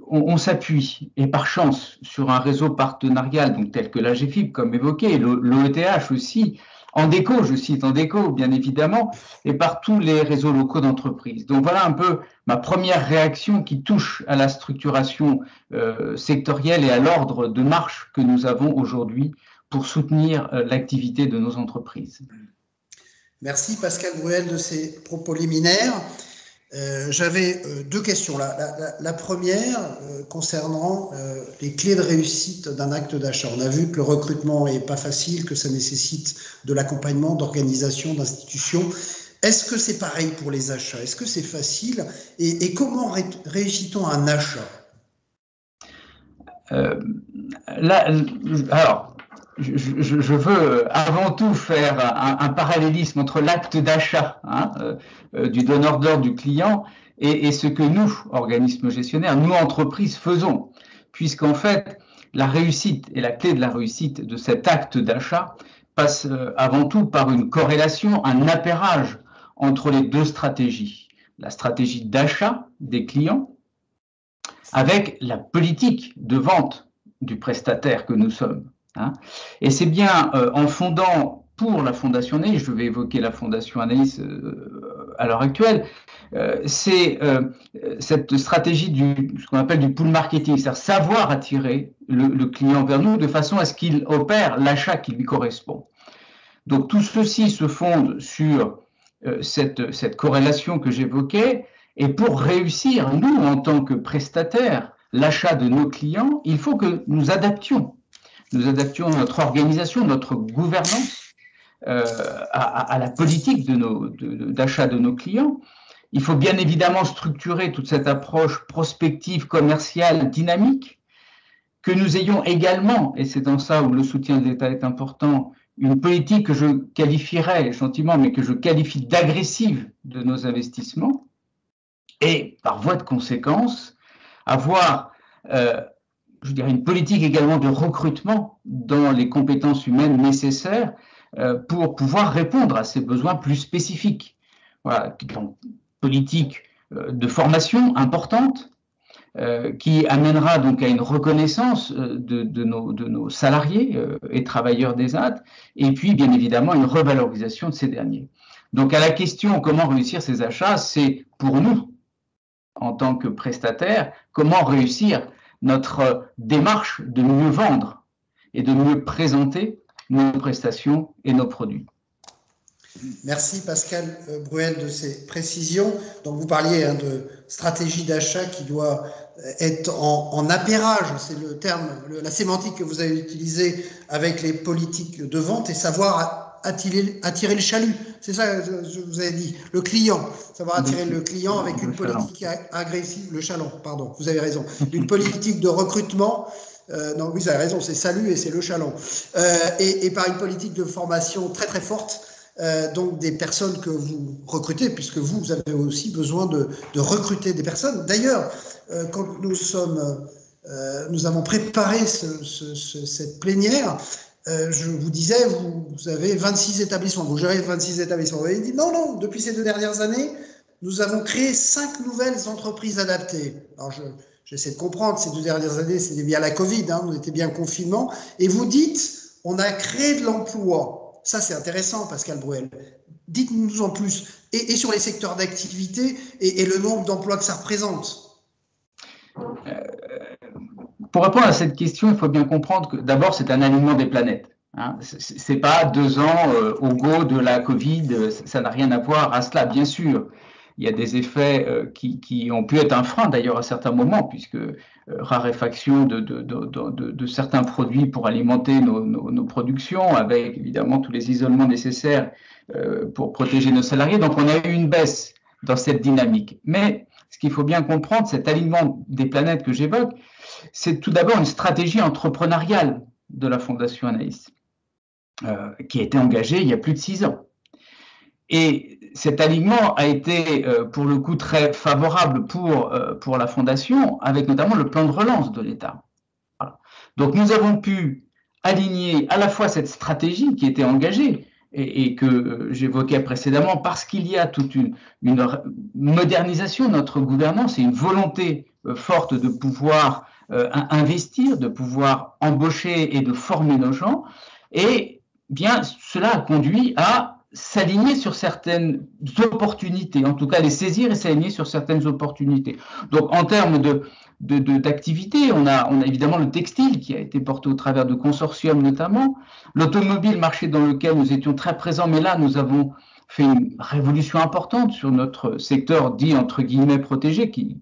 on s'appuie, et par chance, sur un réseau partenarial donc, tel que l'AGFIP, comme évoqué, l'OETH aussi, Andeco, je cite Andeco, bien évidemment, et par tous les réseaux locaux d'entreprises. Donc voilà un peu ma première réaction qui touche à la structuration sectorielle et à l'ordre de marche que nous avons aujourd'hui pour soutenir l'activité de nos entreprises. Merci Pascal Bruel de ces propos liminaires. J'avais deux questions. La première concernant les clés de réussite d'un acte d'achat. On a vu que le recrutement n'est pas facile, que ça nécessite de l'accompagnement, d'organisation, d'institutions. Est-ce que c'est pareil pour les achats? Est-ce que c'est facile? Et comment réussit-on un achat? Alors, je veux avant tout faire un parallélisme entre l'acte d'achat du donneur d'ordre du client et ce que nous, organismes gestionnaires, nous, entreprises, faisons. Puisqu'en fait, la réussite et la clé de la réussite de cet acte d'achat passe avant tout par une corrélation, un appairage entre les deux stratégies. La stratégie d'achat des clients avec la politique de vente du prestataire que nous sommes. Et c'est bien en fondant pour la Fondation Anaïs, je vais évoquer la Fondation Anaïs à l'heure actuelle, c'est cette stratégie ce qu'on appelle du pull marketing, c'est-à-dire savoir attirer le client vers nous de façon à ce qu'il opère l'achat qui lui correspond. Donc tout ceci se fonde sur cette corrélation que j'évoquais, et pour réussir, nous, en tant que prestataires, l'achat de nos clients, il faut que nous adaptions notre organisation, notre gouvernance à la politique d'achat de nos clients. Il faut bien évidemment structurer toute cette approche prospective, commerciale, dynamique, que nous ayons également, et c'est dans ça où le soutien de l'État est important, une politique que je qualifierais gentiment, mais que je qualifie d'agressive de nos investissements, et par voie de conséquence, avoir je dirais une politique également de recrutement dans les compétences humaines nécessaires pour pouvoir répondre à ces besoins plus spécifiques. Voilà, donc politique de formation importante qui amènera donc à une reconnaissance de nos salariés et travailleurs d'ESAT, et puis bien évidemment une revalorisation de ces derniers. Donc à la question comment réussir ces achats, c'est pour nous, en tant que prestataires, comment réussir notre démarche de mieux vendre et de mieux présenter nos prestations et nos produits. Merci Pascal Bruel de ces précisions. Donc vous parliez de stratégie d'achat qui doit être en appairage, c'est le terme, la sémantique que vous avez utilisée avec les politiques de vente, et savoir attirer le chalut. C'est ça que je vous avais dit, le client. Savoir attirer le client avec une politique agressive, le chaland, pardon, vous avez raison. Une politique de recrutement. Non, oui, vous avez raison, c'est salut et c'est le chaland. Et par une politique de formation très très forte. Donc des personnes que vous recrutez, puisque vous avez aussi besoin de recruter des personnes. D'ailleurs, quand nous avons préparé cette plénière, je vous disais, vous avez 26 établissements, vous gérez 26 établissements. Vous avez dit non, depuis ces 2 dernières années, nous avons créé 5 nouvelles entreprises adaptées. Alors j'essaie de comprendre, ces 2 dernières années, c'était via la Covid, on était bien confinement, et vous dites, on a créé de l'emploi. Ça, c'est intéressant, Pascal Bruel. Dites-nous en plus, et sur les secteurs d'activité et le nombre d'emplois que ça représente. Pour répondre à cette question, il faut bien comprendre que d'abord, c'est un alignement des planètes. Ce n'est pas 2 ans au go de la Covid, ça n'a rien à voir à cela, bien sûr. Il y a des effets qui ont pu être un frein d'ailleurs à certains moments, puisque raréfaction de certains produits pour alimenter nos productions, avec évidemment tous les isolements nécessaires pour protéger nos salariés. Donc on a eu une baisse dans cette dynamique. Mais ce qu'il faut bien comprendre, cet alignement des planètes que j'évoque, c'est tout d'abord une stratégie entrepreneuriale de la Fondation Anaïs, qui a été engagée il y a plus de 6 ans. Et cet alignement a été, pour le coup, très favorable pour la Fondation, avec notamment le plan de relance de l'État. Voilà. Donc, nous avons pu aligner à la fois cette stratégie qui était engagée et que j'évoquais précédemment, parce qu'il y a toute une modernisation de notre gouvernance et une volonté forte de pouvoir investir, de pouvoir embaucher et de former nos gens. Et bien, cela a conduit à s'aligner sur certaines opportunités, en tout cas les saisir et s'aligner sur certaines opportunités. Donc en termes d'activité, on a évidemment le textile qui a été porté au travers de consortiums notamment, l'automobile, marché dans lequel nous étions très présents, mais là nous avons fait une révolution importante sur notre secteur dit entre guillemets protégé qui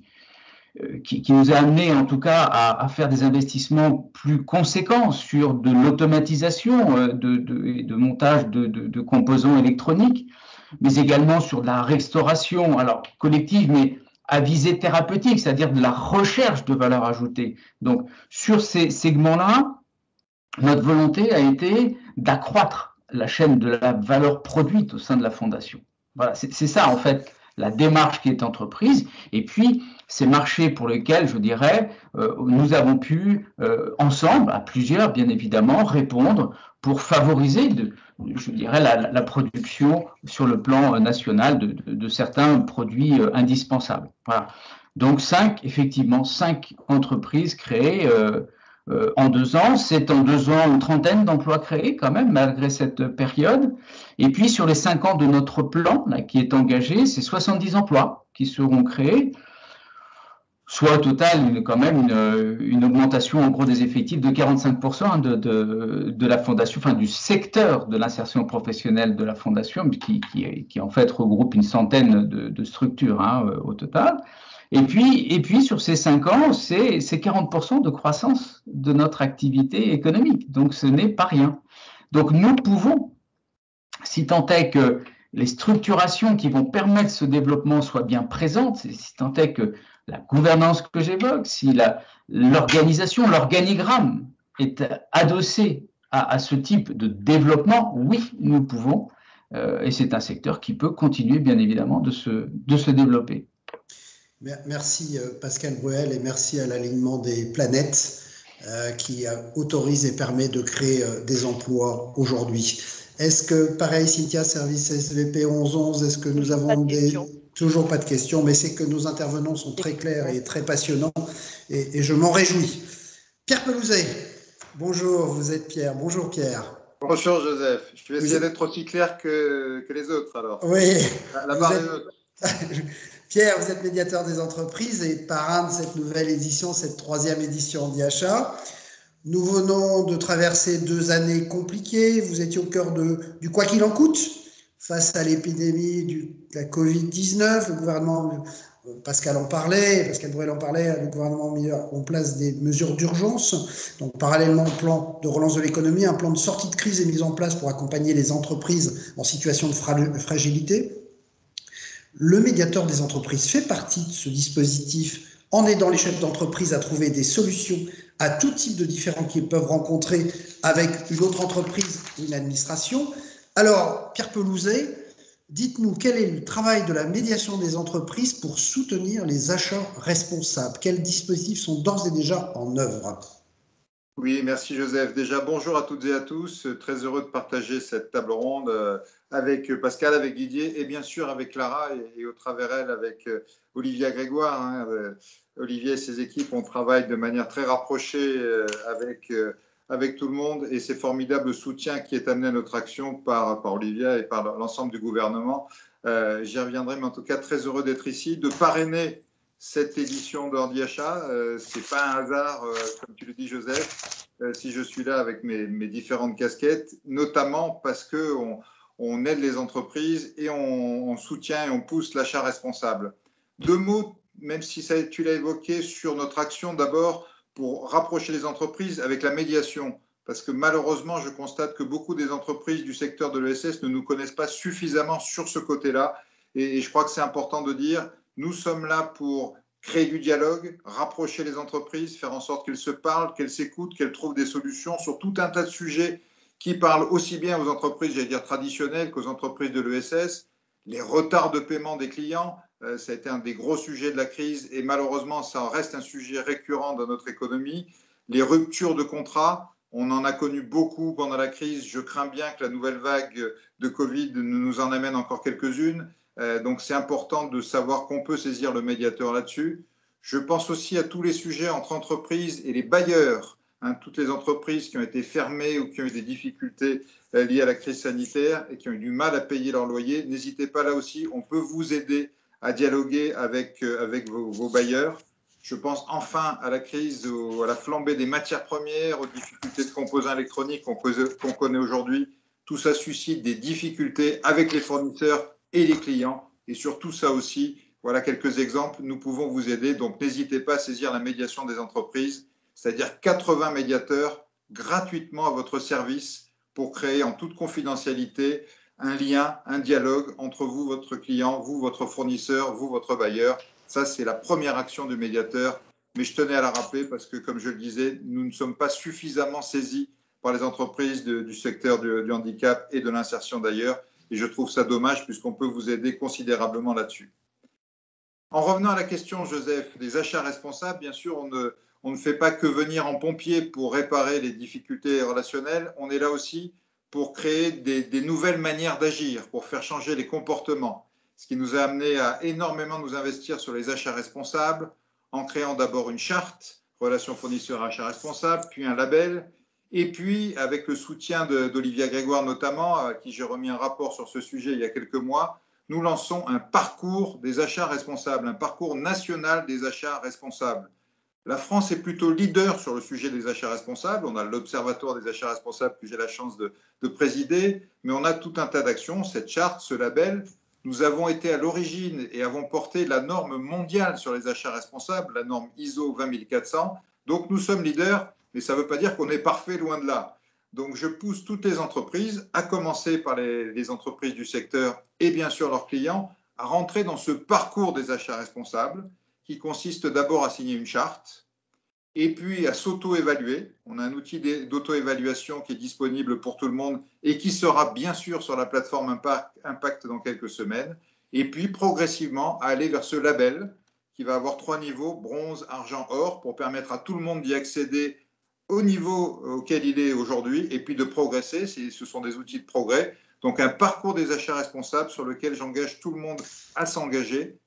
nous a amené en tout cas à faire des investissements plus conséquents sur de l'automatisation de montage de composants électroniques, mais également sur de la restauration, alors collective, mais à visée thérapeutique, c'est-à-dire de la recherche de valeur ajoutée. Donc, sur ces segments-là, notre volonté a été d'accroître la chaîne de la valeur produite au sein de la Fondation. Voilà, c'est ça en fait la démarche qui est entreprise, et puis ces marchés pour lesquels, je dirais, nous avons pu, ensemble, à plusieurs, bien évidemment, répondre pour favoriser, je dirais, la production sur le plan national de certains produits indispensables. Voilà. Donc, effectivement, 5 entreprises créées en 2 ans. C'est en 2 ans une trentaine d'emplois créés quand même, malgré cette période. Et puis, sur les 5 ans de notre plan là, qui est engagé, c'est 70 emplois qui seront créés, soit au total quand même une augmentation en gros des effectifs de 45% de la Fondation, enfin du secteur de l'insertion professionnelle de la Fondation, qui en fait regroupe une centaine de structures au total. Et puis, sur ces 5 ans, c'est 40% de croissance de notre activité économique. Donc, ce n'est pas rien. Donc, nous pouvons, si tant est que les structurations qui vont permettre ce développement soient bien présentes, si tant est que la gouvernance que j'évoque, si l'organisation, l'organigramme est adossé à ce type de développement, oui, nous pouvons. Et c'est un secteur qui peut continuer, bien évidemment, de se développer. Merci Pascal Bruel et merci à l'alignement des planètes qui autorise et permet de créer des emplois aujourd'hui. Est-ce que, pareil, Cynthia, service SVP 1111, est-ce que nous avons toujours pas de questions, mais c'est que nos intervenants sont très clairs et très passionnants et je m'en réjouis. Pierre Pelouzet, bonjour, vous êtes Pierre. Bonjour Pierre. Bonjour Joseph, je vais essayer d'être aussi clair que les autres alors. Oui. La barre des autres. Pierre, vous êtes médiateur des entreprises et parrain de cette nouvelle édition, cette 3e édition Handiachat. Nous venons de traverser 2 années compliquées. Vous étiez au cœur du quoi qu'il en coûte face à l'épidémie de la Covid-19. Le gouvernement Pascal Bruel en parlait, le gouvernement a mis en place des mesures d'urgence. Donc, parallèlement au plan de relance de l'économie, un plan de sortie de crise est mis en place pour accompagner les entreprises en situation de fragilité. Le médiateur des entreprises fait partie de ce dispositif en aidant les chefs d'entreprise à trouver des solutions à tout type de différends qu'ils peuvent rencontrer avec une autre entreprise ou une administration. Alors, Pierre Pelouzet, dites-nous quel est le travail de la médiation des entreprises pour soutenir les achats responsables? Quels dispositifs sont d'ores et déjà en œuvre? Oui, merci Joseph. Déjà, bonjour à toutes et à tous. Très heureux de partager cette table ronde avec Pascal, avec Didier et bien sûr avec Clara et au travers elle avec Olivia Grégoire. Olivier et ses équipes, on travaille de manière très rapprochée avec tout le monde et c'est formidable le soutien qui est amené à notre action par Olivia et par l'ensemble du gouvernement. J'y reviendrai, mais en tout cas très heureux d'être ici, de parrainer cette édition d'Ordi Achat. C'est pas un hasard, comme tu le dis Joseph, si je suis là avec mes différentes casquettes, notamment parce qu'on aide les entreprises et on soutient et on pousse l'achat responsable. Deux mots, même si tu l'as évoqué, sur notre action d'abord pour rapprocher les entreprises avec la médiation. Parce que malheureusement, je constate que beaucoup des entreprises du secteur de l'ESS ne nous connaissent pas suffisamment sur ce côté-là. Et je crois que c'est important de dire, nous sommes là pour créer du dialogue, rapprocher les entreprises, faire en sorte qu'elles se parlent, qu'elles s'écoutent, qu'elles trouvent des solutions sur tout un tas de sujets qui parlent aussi bien aux entreprises, j'allais dire traditionnelles, qu'aux entreprises de l'ESS. Les retards de paiement des clients, ça a été un des gros sujets de la crise et malheureusement, ça reste un sujet récurrent dans notre économie. Les ruptures de contrats, on en a connu beaucoup pendant la crise. Je crains bien que la nouvelle vague de Covid ne nous en amène encore quelques-unes. Donc, c'est important de savoir qu'on peut saisir le médiateur là-dessus. Je pense aussi à tous les sujets entre entreprises et les bailleurs, toutes les entreprises qui ont été fermées ou qui ont eu des difficultés liées à la crise sanitaire et qui ont eu du mal à payer leur loyer. N'hésitez pas là aussi, on peut vous aider à dialoguer avec vos bailleurs. Je pense enfin à la crise, à la flambée des matières premières, aux difficultés de composants électroniques qu'on connaît aujourd'hui. Tout ça suscite des difficultés avec les fournisseurs et les clients. Et sur tout ça aussi, voilà quelques exemples, nous pouvons vous aider. Donc, n'hésitez pas à saisir la médiation des entreprises, c'est-à-dire 80 médiateurs gratuitement à votre service pour créer en toute confidentialité un lien, un dialogue entre vous, votre client, vous, votre fournisseur, vous, votre bailleur. Ça, c'est la première action du médiateur. Mais je tenais à la rappeler parce que, comme je le disais, nous ne sommes pas suffisamment saisis par les entreprises du secteur du handicap et de l'insertion d'ailleurs. Et je trouve ça dommage puisqu'on peut vous aider considérablement là-dessus. En revenant à la question, Joseph, des achats responsables, bien sûr, on ne fait pas que venir en pompier pour réparer les difficultés relationnelles. On est là aussi pour créer des nouvelles manières d'agir, pour faire changer les comportements. Ce qui nous a amené à énormément nous investir sur les achats responsables, en créant d'abord une charte, relation fournisseur-achat responsable, puis un label. Et puis, avec le soutien d'Olivia Grégoire notamment, à qui j'ai remis un rapport sur ce sujet il y a quelques mois, nous lançons un parcours des achats responsables, un parcours national des achats responsables. La France est plutôt leader sur le sujet des achats responsables. On a l'Observatoire des achats responsables que j'ai la chance de présider, mais on a tout un tas d'actions, cette charte, ce label. Nous avons été à l'origine et avons porté la norme mondiale sur les achats responsables, la norme ISO 20400. Donc nous sommes leaders, mais ça ne veut pas dire qu'on est parfait, loin de là. Donc je pousse toutes les entreprises, à commencer par les entreprises du secteur et bien sûr leurs clients, à rentrer dans ce parcours des achats responsables qui consiste d'abord à signer une charte et puis à s'auto-évaluer. On a un outil d'auto-évaluation qui est disponible pour tout le monde et qui sera bien sûr sur la plateforme Impact dans quelques semaines. Et puis progressivement à aller vers ce label qui va avoir 3 niveaux, bronze, argent, or, pour permettre à tout le monde d'y accéder au niveau auquel il est aujourd'hui et puis de progresser. Ce sont des outils de progrès. Donc un parcours des achats responsables sur lequel j'engage tout le monde à s'engager,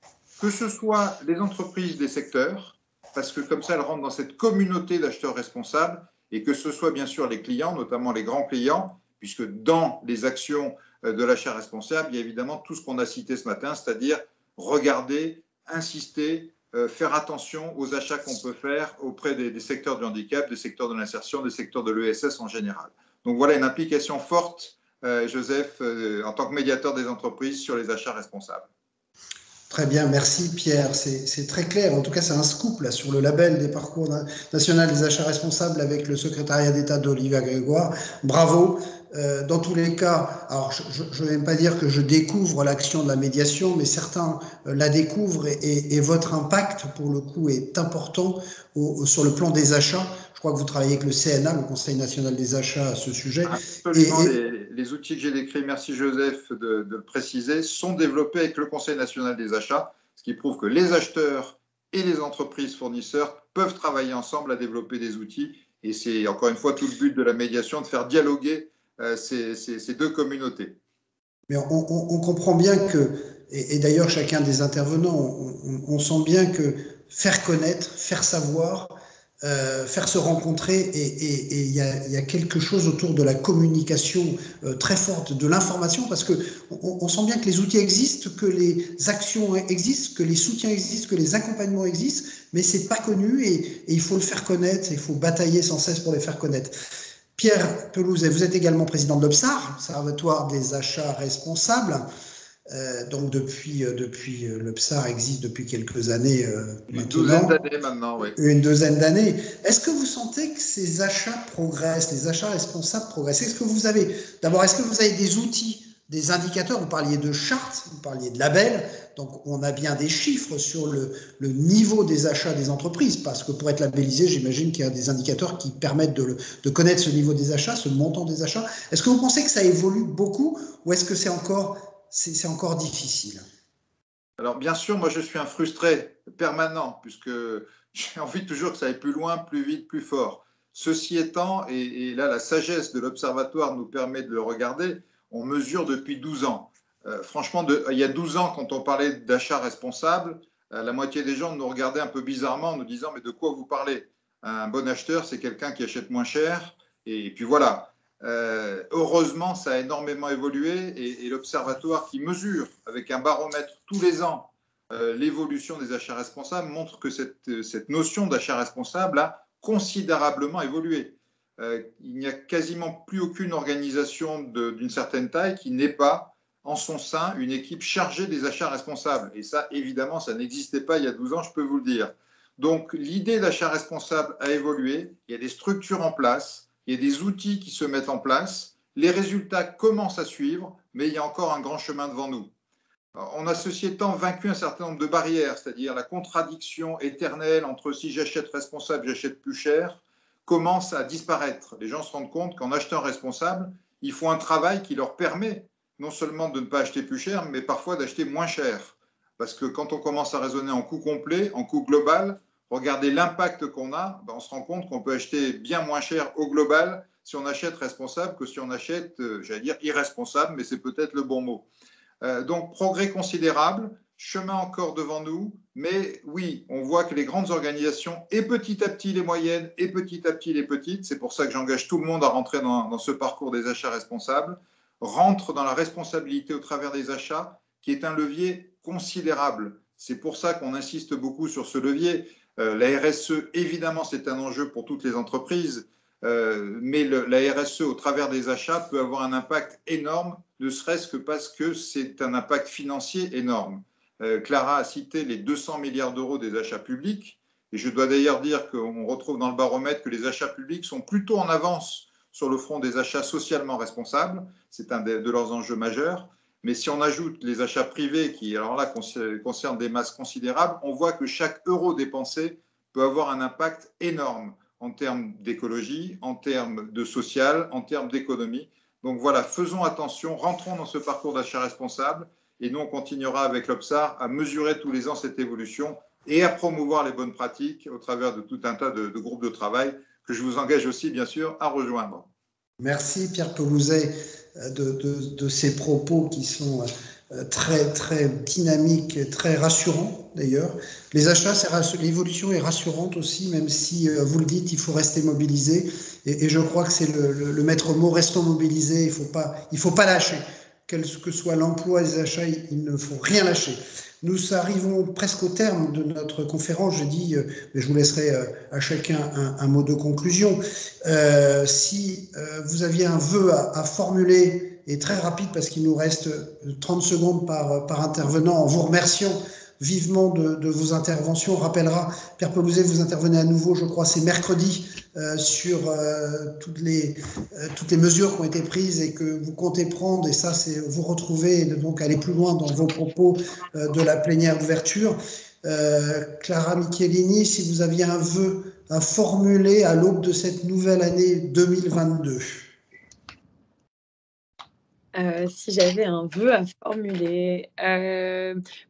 que ce soit les entreprises des secteurs, parce que comme ça elles rentrent dans cette communauté d'acheteurs responsables, et que ce soit bien sûr les clients, notamment les grands clients, puisque dans les actions de l'achat responsable, il y a évidemment tout ce qu'on a cité ce matin, c'est-à-dire regarder, insister, faire attention aux achats qu'on peut faire auprès des secteurs du handicap, des secteurs de l'insertion, des secteurs de l'ESS en général. Donc voilà une implication forte, Joseph, en tant que médiateur des entreprises sur les achats responsables. Très bien, merci Pierre, c'est très clair. En tout cas, c'est un scoop là, sur le label des parcours national des achats responsables avec le secrétariat d'État d'Olivia Grégoire. Bravo. Dans tous les cas, alors je ne vais même pas dire que je découvre l'action de la médiation, mais certains la découvrent et votre impact, pour le coup, est important sur le plan des achats. Je crois que vous travaillez avec le CNA, le Conseil national des achats, à ce sujet. Absolument. Les outils que j'ai décrits, merci Joseph de le préciser, sont développés avec le Conseil national des achats, ce qui prouve que les acheteurs et les entreprises fournisseurs peuvent travailler ensemble à développer des outils. Et c'est encore une fois tout le but de la médiation, de faire dialoguer ces deux communautés. Mais on comprend bien que, et d'ailleurs chacun des intervenants, on sent bien que faire connaître, faire savoir, faire se rencontrer, et il y a quelque chose autour de la communication très forte, de l'information, parce que on sent bien que les outils existent, que les actions existent, que les soutiens existent, que les accompagnements existent, mais c'est pas connu et il faut le faire connaître, il faut batailler sans cesse pour les faire connaître. Pierre Pelouzet, vous êtes également président de l'Obsar, l'Observatoire des achats responsables. Donc depuis l'Obsar existe depuis quelques années Une douzaine d'années maintenant, oui. Une douzaine d'années. Est-ce que vous sentez que ces achats progressent, les achats responsables progressent? Est-ce que vous avez des outils, des indicateurs? Vous parliez de chartes, vous parliez de labels, donc on a bien des chiffres sur le niveau des achats des entreprises, parce que pour être labellisé, j'imagine qu'il y a des indicateurs qui permettent de connaître ce niveau des achats, ce montant des achats. Est-ce que vous pensez que ça évolue beaucoup, ou est-ce que c'est encore difficile? Alors bien sûr, moi je suis un frustré permanent, puisque j'ai envie toujours que ça aille plus loin, plus vite, plus fort. Ceci étant, et là la sagesse de l'Observatoire nous permet de le regarder, on mesure depuis 12 ans. Franchement, il y a 12 ans, quand on parlait d'achat responsable, la moitié des gens nous regardaient un peu bizarrement en nous disant « mais de quoi vous parlez? Un bon acheteur, c'est quelqu'un qui achète moins cher. » Et puis voilà. Heureusement, ça a énormément évolué et l'Observatoire qui mesure avec un baromètre tous les ans l'évolution des achats responsables montre que cette notion d'achat responsable a considérablement évolué. Il n'y a quasiment plus aucune organisation d'une certaine taille qui n'ait pas en son sein une équipe chargée des achats responsables. Et ça, évidemment, ça n'existait pas il y a 12 ans, je peux vous le dire. Donc, l'idée d'achat responsable a évolué, il y a des structures en place, il y a des outils qui se mettent en place, les résultats commencent à suivre, mais il y a encore un grand chemin devant nous. Alors, on a, ceci étant, vaincu un certain nombre de barrières, c'est-à-dire la contradiction éternelle entre si j'achète responsable, j'achète plus cher, commence à disparaître. Les gens se rendent compte qu'en achetant responsable, ils font un travail qui leur permet non seulement de ne pas acheter plus cher, mais parfois d'acheter moins cher. Parce que quand on commence à raisonner en coût complet, en coût global, regardez l'impact qu'on a, on se rend compte qu'on peut acheter bien moins cher au global si on achète responsable que si on achète, j'allais dire, irresponsable, mais c'est peut-être le bon mot. Donc, progrès considérable, chemin encore devant nous, mais oui, on voit que les grandes organisations, et petit à petit les moyennes, et petit à petit les petites, c'est pour ça que j'engage tout le monde à rentrer dans ce parcours des achats responsables, rentrent dans la responsabilité au travers des achats, qui est un levier considérable. C'est pour ça qu'on insiste beaucoup sur ce levier. La RSE, évidemment, c'est un enjeu pour toutes les entreprises, mais la RSE, au travers des achats, peut avoir un impact énorme, ne serait-ce que parce que c'est un impact financier énorme. Clara a cité les 200 milliards d'euros des achats publics, et je dois d'ailleurs dire qu'on retrouve dans le baromètre que les achats publics sont plutôt en avance sur le front des achats socialement responsables, c'est un de leurs enjeux majeurs. Mais si on ajoute les achats privés qui, alors là, concernent des masses considérables, on voit que chaque euro dépensé peut avoir un impact énorme en termes d'écologie, en termes de social, en termes d'économie. Donc voilà, faisons attention, rentrons dans ce parcours d'achat responsable et nous, on continuera avec l'Obsar à mesurer tous les ans cette évolution et à promouvoir les bonnes pratiques au travers de tout un tas de groupes de travail que je vous engage aussi, bien sûr, à rejoindre. Merci Pierre Pelouzet de ces propos qui sont très, très dynamiques, très rassurants d'ailleurs. Les achats, l'évolution est rassurante aussi, même si, vous le dites, il faut rester mobilisé. Et je crois que c'est le maître mot, restons mobilisés, il faut pas lâcher. Quel que soit l'emploi des achats, il ne faut rien lâcher. Nous arrivons presque au terme de notre conférence. Je dis, mais je vous laisserai à chacun un mot de conclusion. Si vous aviez un vœu à formuler, et très rapide parce qu'il nous reste 30 secondes par intervenant, en vous remerciant vivement de vos interventions. On rappellera, Pierre Pelouzet, vous intervenez à nouveau, je crois, c'est mercredi, sur toutes les mesures qui ont été prises et que vous comptez prendre, et ça, c'est vous retrouver et donc aller plus loin dans vos propos de la plénière d'ouverture. Clara Michelini, si vous aviez un vœu à formuler à l'aube de cette nouvelle année 2022. Si j'avais un vœu à formuler,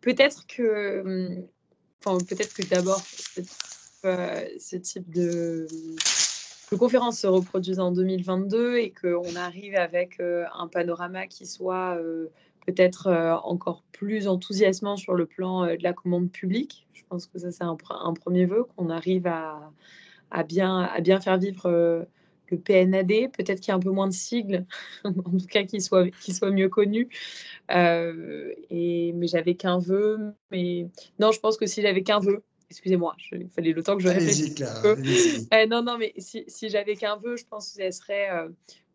peut-être que d'abord ce type de conférence se reproduise en 2022 et qu'on arrive avec un panorama qui soit peut-être encore plus enthousiasmant sur le plan de la commande publique. Je pense que ça, c'est un premier vœu, qu'on arrive à bien faire vivre le PNAD, peut-être qu'il y a un peu moins de sigles, en tout cas qu'il soit mieux connu. Mais j'avais qu'un vœu. Mais non, je pense que si j'avais qu'un vœu, excusez-moi, il fallait le temps que je réfléchisse. Non, mais si j'avais qu'un vœu, je pense que ce serait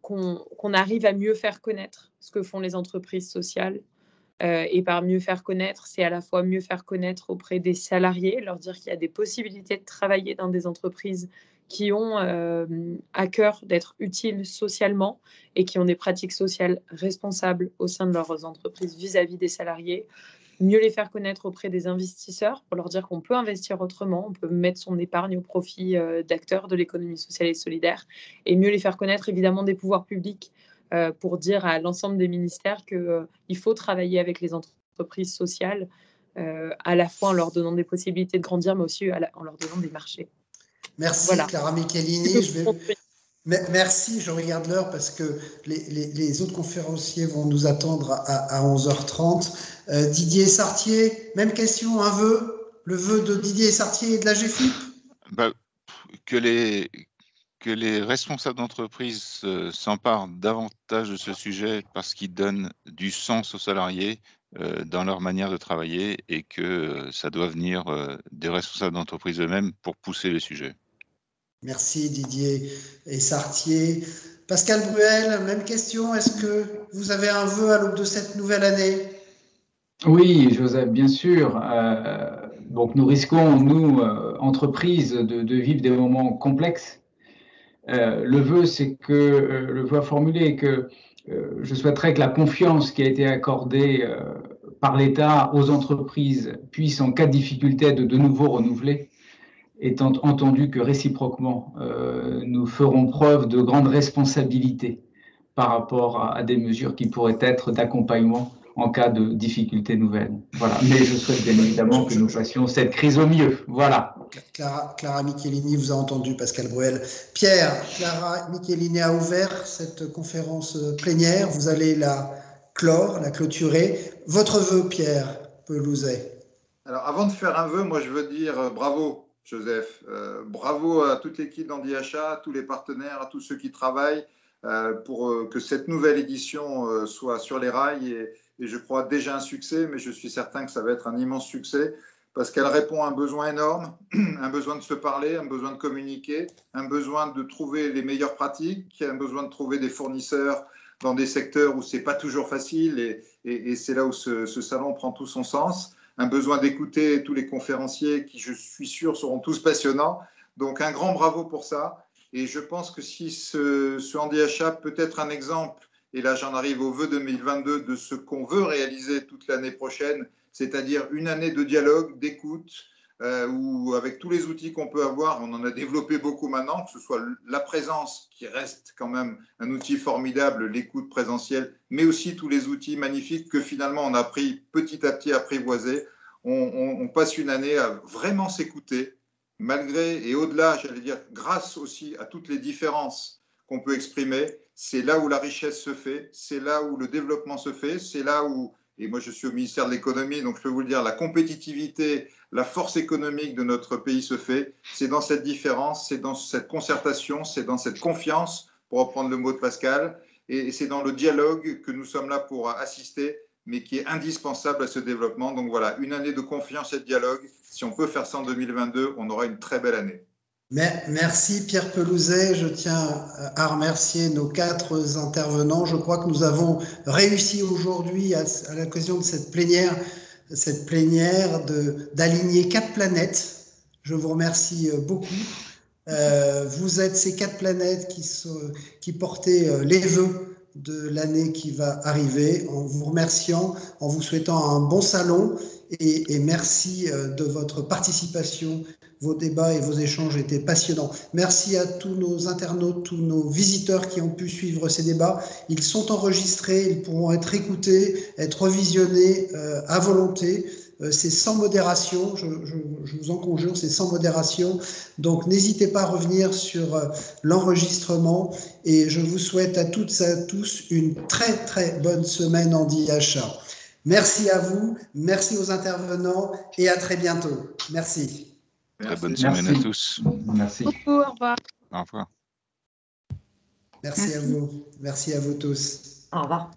qu'on arrive à mieux faire connaître ce que font les entreprises sociales. Et par mieux faire connaître, c'est à la fois mieux faire connaître auprès des salariés, leur dire qu'il y a des possibilités de travailler dans des entreprises qui ont à cœur d'être utiles socialement et qui ont des pratiques sociales responsables au sein de leurs entreprises vis-à-vis des salariés. Mieux les faire connaître auprès des investisseurs pour leur dire qu'on peut investir autrement, on peut mettre son épargne au profit d'acteurs de l'économie sociale et solidaire, et mieux les faire connaître évidemment des pouvoirs publics pour dire à l'ensemble des ministères qu'il faut travailler avec les entreprises sociales, à la fois en leur donnant des possibilités de grandir, mais aussi en leur donnant des marchés. Merci, voilà. Clara Michelini. Merci, je regarde l'heure parce que les autres conférenciers vont nous attendre à 11h30. Didier Sartier, même question, un vœu, le vœu de Didier Sartier et de la GFIP. Que les responsables d'entreprise s'emparent davantage de ce sujet parce qu'ils donnent du sens aux salariés dans leur manière de travailler et que ça doit venir des responsables d'entreprise eux-mêmes pour pousser le sujet. Merci Didier et Sartier. Pascal Bruel, même question. Est-ce que vous avez un vœu à l'aube de cette nouvelle année? Oui, Joseph, bien sûr. Donc nous risquons, nous, entreprises, de vivre des moments complexes. Le vœu, le vœu à formuler est que je souhaiterais que la confiance qui a été accordée par l'État aux entreprises puisse, en cas de difficulté, être de nouveau renouvelée, étant entendu que réciproquement, nous ferons preuve de grande responsabilité par rapport à des mesures qui pourraient être d'accompagnement en cas de difficultés nouvelles. Voilà. Mais je souhaite bien évidemment que nous passions cette crise au mieux. Voilà. Clara Michelini vous a entendu, Pascal Bruel. Pierre, Clara Michelini a ouvert cette conférence plénière. Vous allez la clore, la clôturer. Votre vœu, Pierre Pelouzet? Alors, avant de faire un vœu, moi, je veux dire bravo, Joseph. Bravo à toute l'équipe d'Andy-Achat, à tous les partenaires, à tous ceux qui travaillent pour que cette nouvelle édition soit sur les rails et je crois déjà un succès, mais je suis certain que ça va être un immense succès parce qu'elle répond à un besoin énorme, un besoin de se parler, un besoin de communiquer, un besoin de trouver les meilleures pratiques, un besoin de trouver des fournisseurs dans des secteurs où ce n'est pas toujours facile et c'est là où ce salon prend tout son sens. Un besoin d'écouter tous les conférenciers qui, je suis sûr, seront tous passionnants. Donc, un grand bravo pour ça. Et je pense que si ce Andy-Achat peut être un exemple, et là, j'en arrive au vœu 2022 de ce qu'on veut réaliser toute l'année prochaine, c'est-à-dire une année de dialogue, d'écoute, où avec tous les outils qu'on peut avoir, on en a développé beaucoup maintenant, que ce soit la présence qui reste quand même un outil formidable, l'écoute présentielle, mais aussi tous les outils magnifiques que finalement on a appris petit à petit à apprivoiser. On passe une année à vraiment s'écouter, malgré et au-delà, j'allais dire, grâce aussi à toutes les différences qu'on peut exprimer. C'est là où la richesse se fait, c'est là où le développement se fait, c'est là où, et moi je suis au ministère de l'économie, donc je peux vous le dire, la compétitivité, la force économique de notre pays se fait. C'est dans cette différence, c'est dans cette concertation, c'est dans cette confiance, pour reprendre le mot de Pascal, et c'est dans le dialogue que nous sommes là pour assister, mais qui est indispensable à ce développement. Donc voilà, une année de confiance et de dialogue. Si on peut faire ça en 2022, on aura une très belle année. Merci Pierre Pelouzet. Je tiens à remercier nos 4 intervenants. Je crois que nous avons réussi aujourd'hui, à l'occasion de cette plénière, cette plénière d'aligner 4 planètes. Je vous remercie beaucoup. Vous êtes ces 4 planètes qui portaient les vœux de l'année qui va arriver, en vous remerciant, en vous souhaitant un bon salon et merci de votre participation. Vos débats et vos échanges étaient passionnants. Merci à tous nos internautes, tous nos visiteurs qui ont pu suivre ces débats. Ils sont enregistrés, ils pourront être écoutés, être revisionnés à volonté. C'est sans modération, je vous en conjure, c'est sans modération. Donc n'hésitez pas à revenir sur l'enregistrement et je vous souhaite à toutes et à tous une très très bonne semaine en DIHA. Merci à vous, merci aux intervenants et à très bientôt. Merci. Très bonne semaine à tous. Merci. Au revoir. Au revoir. Merci à vous. Merci à vous tous. Au revoir.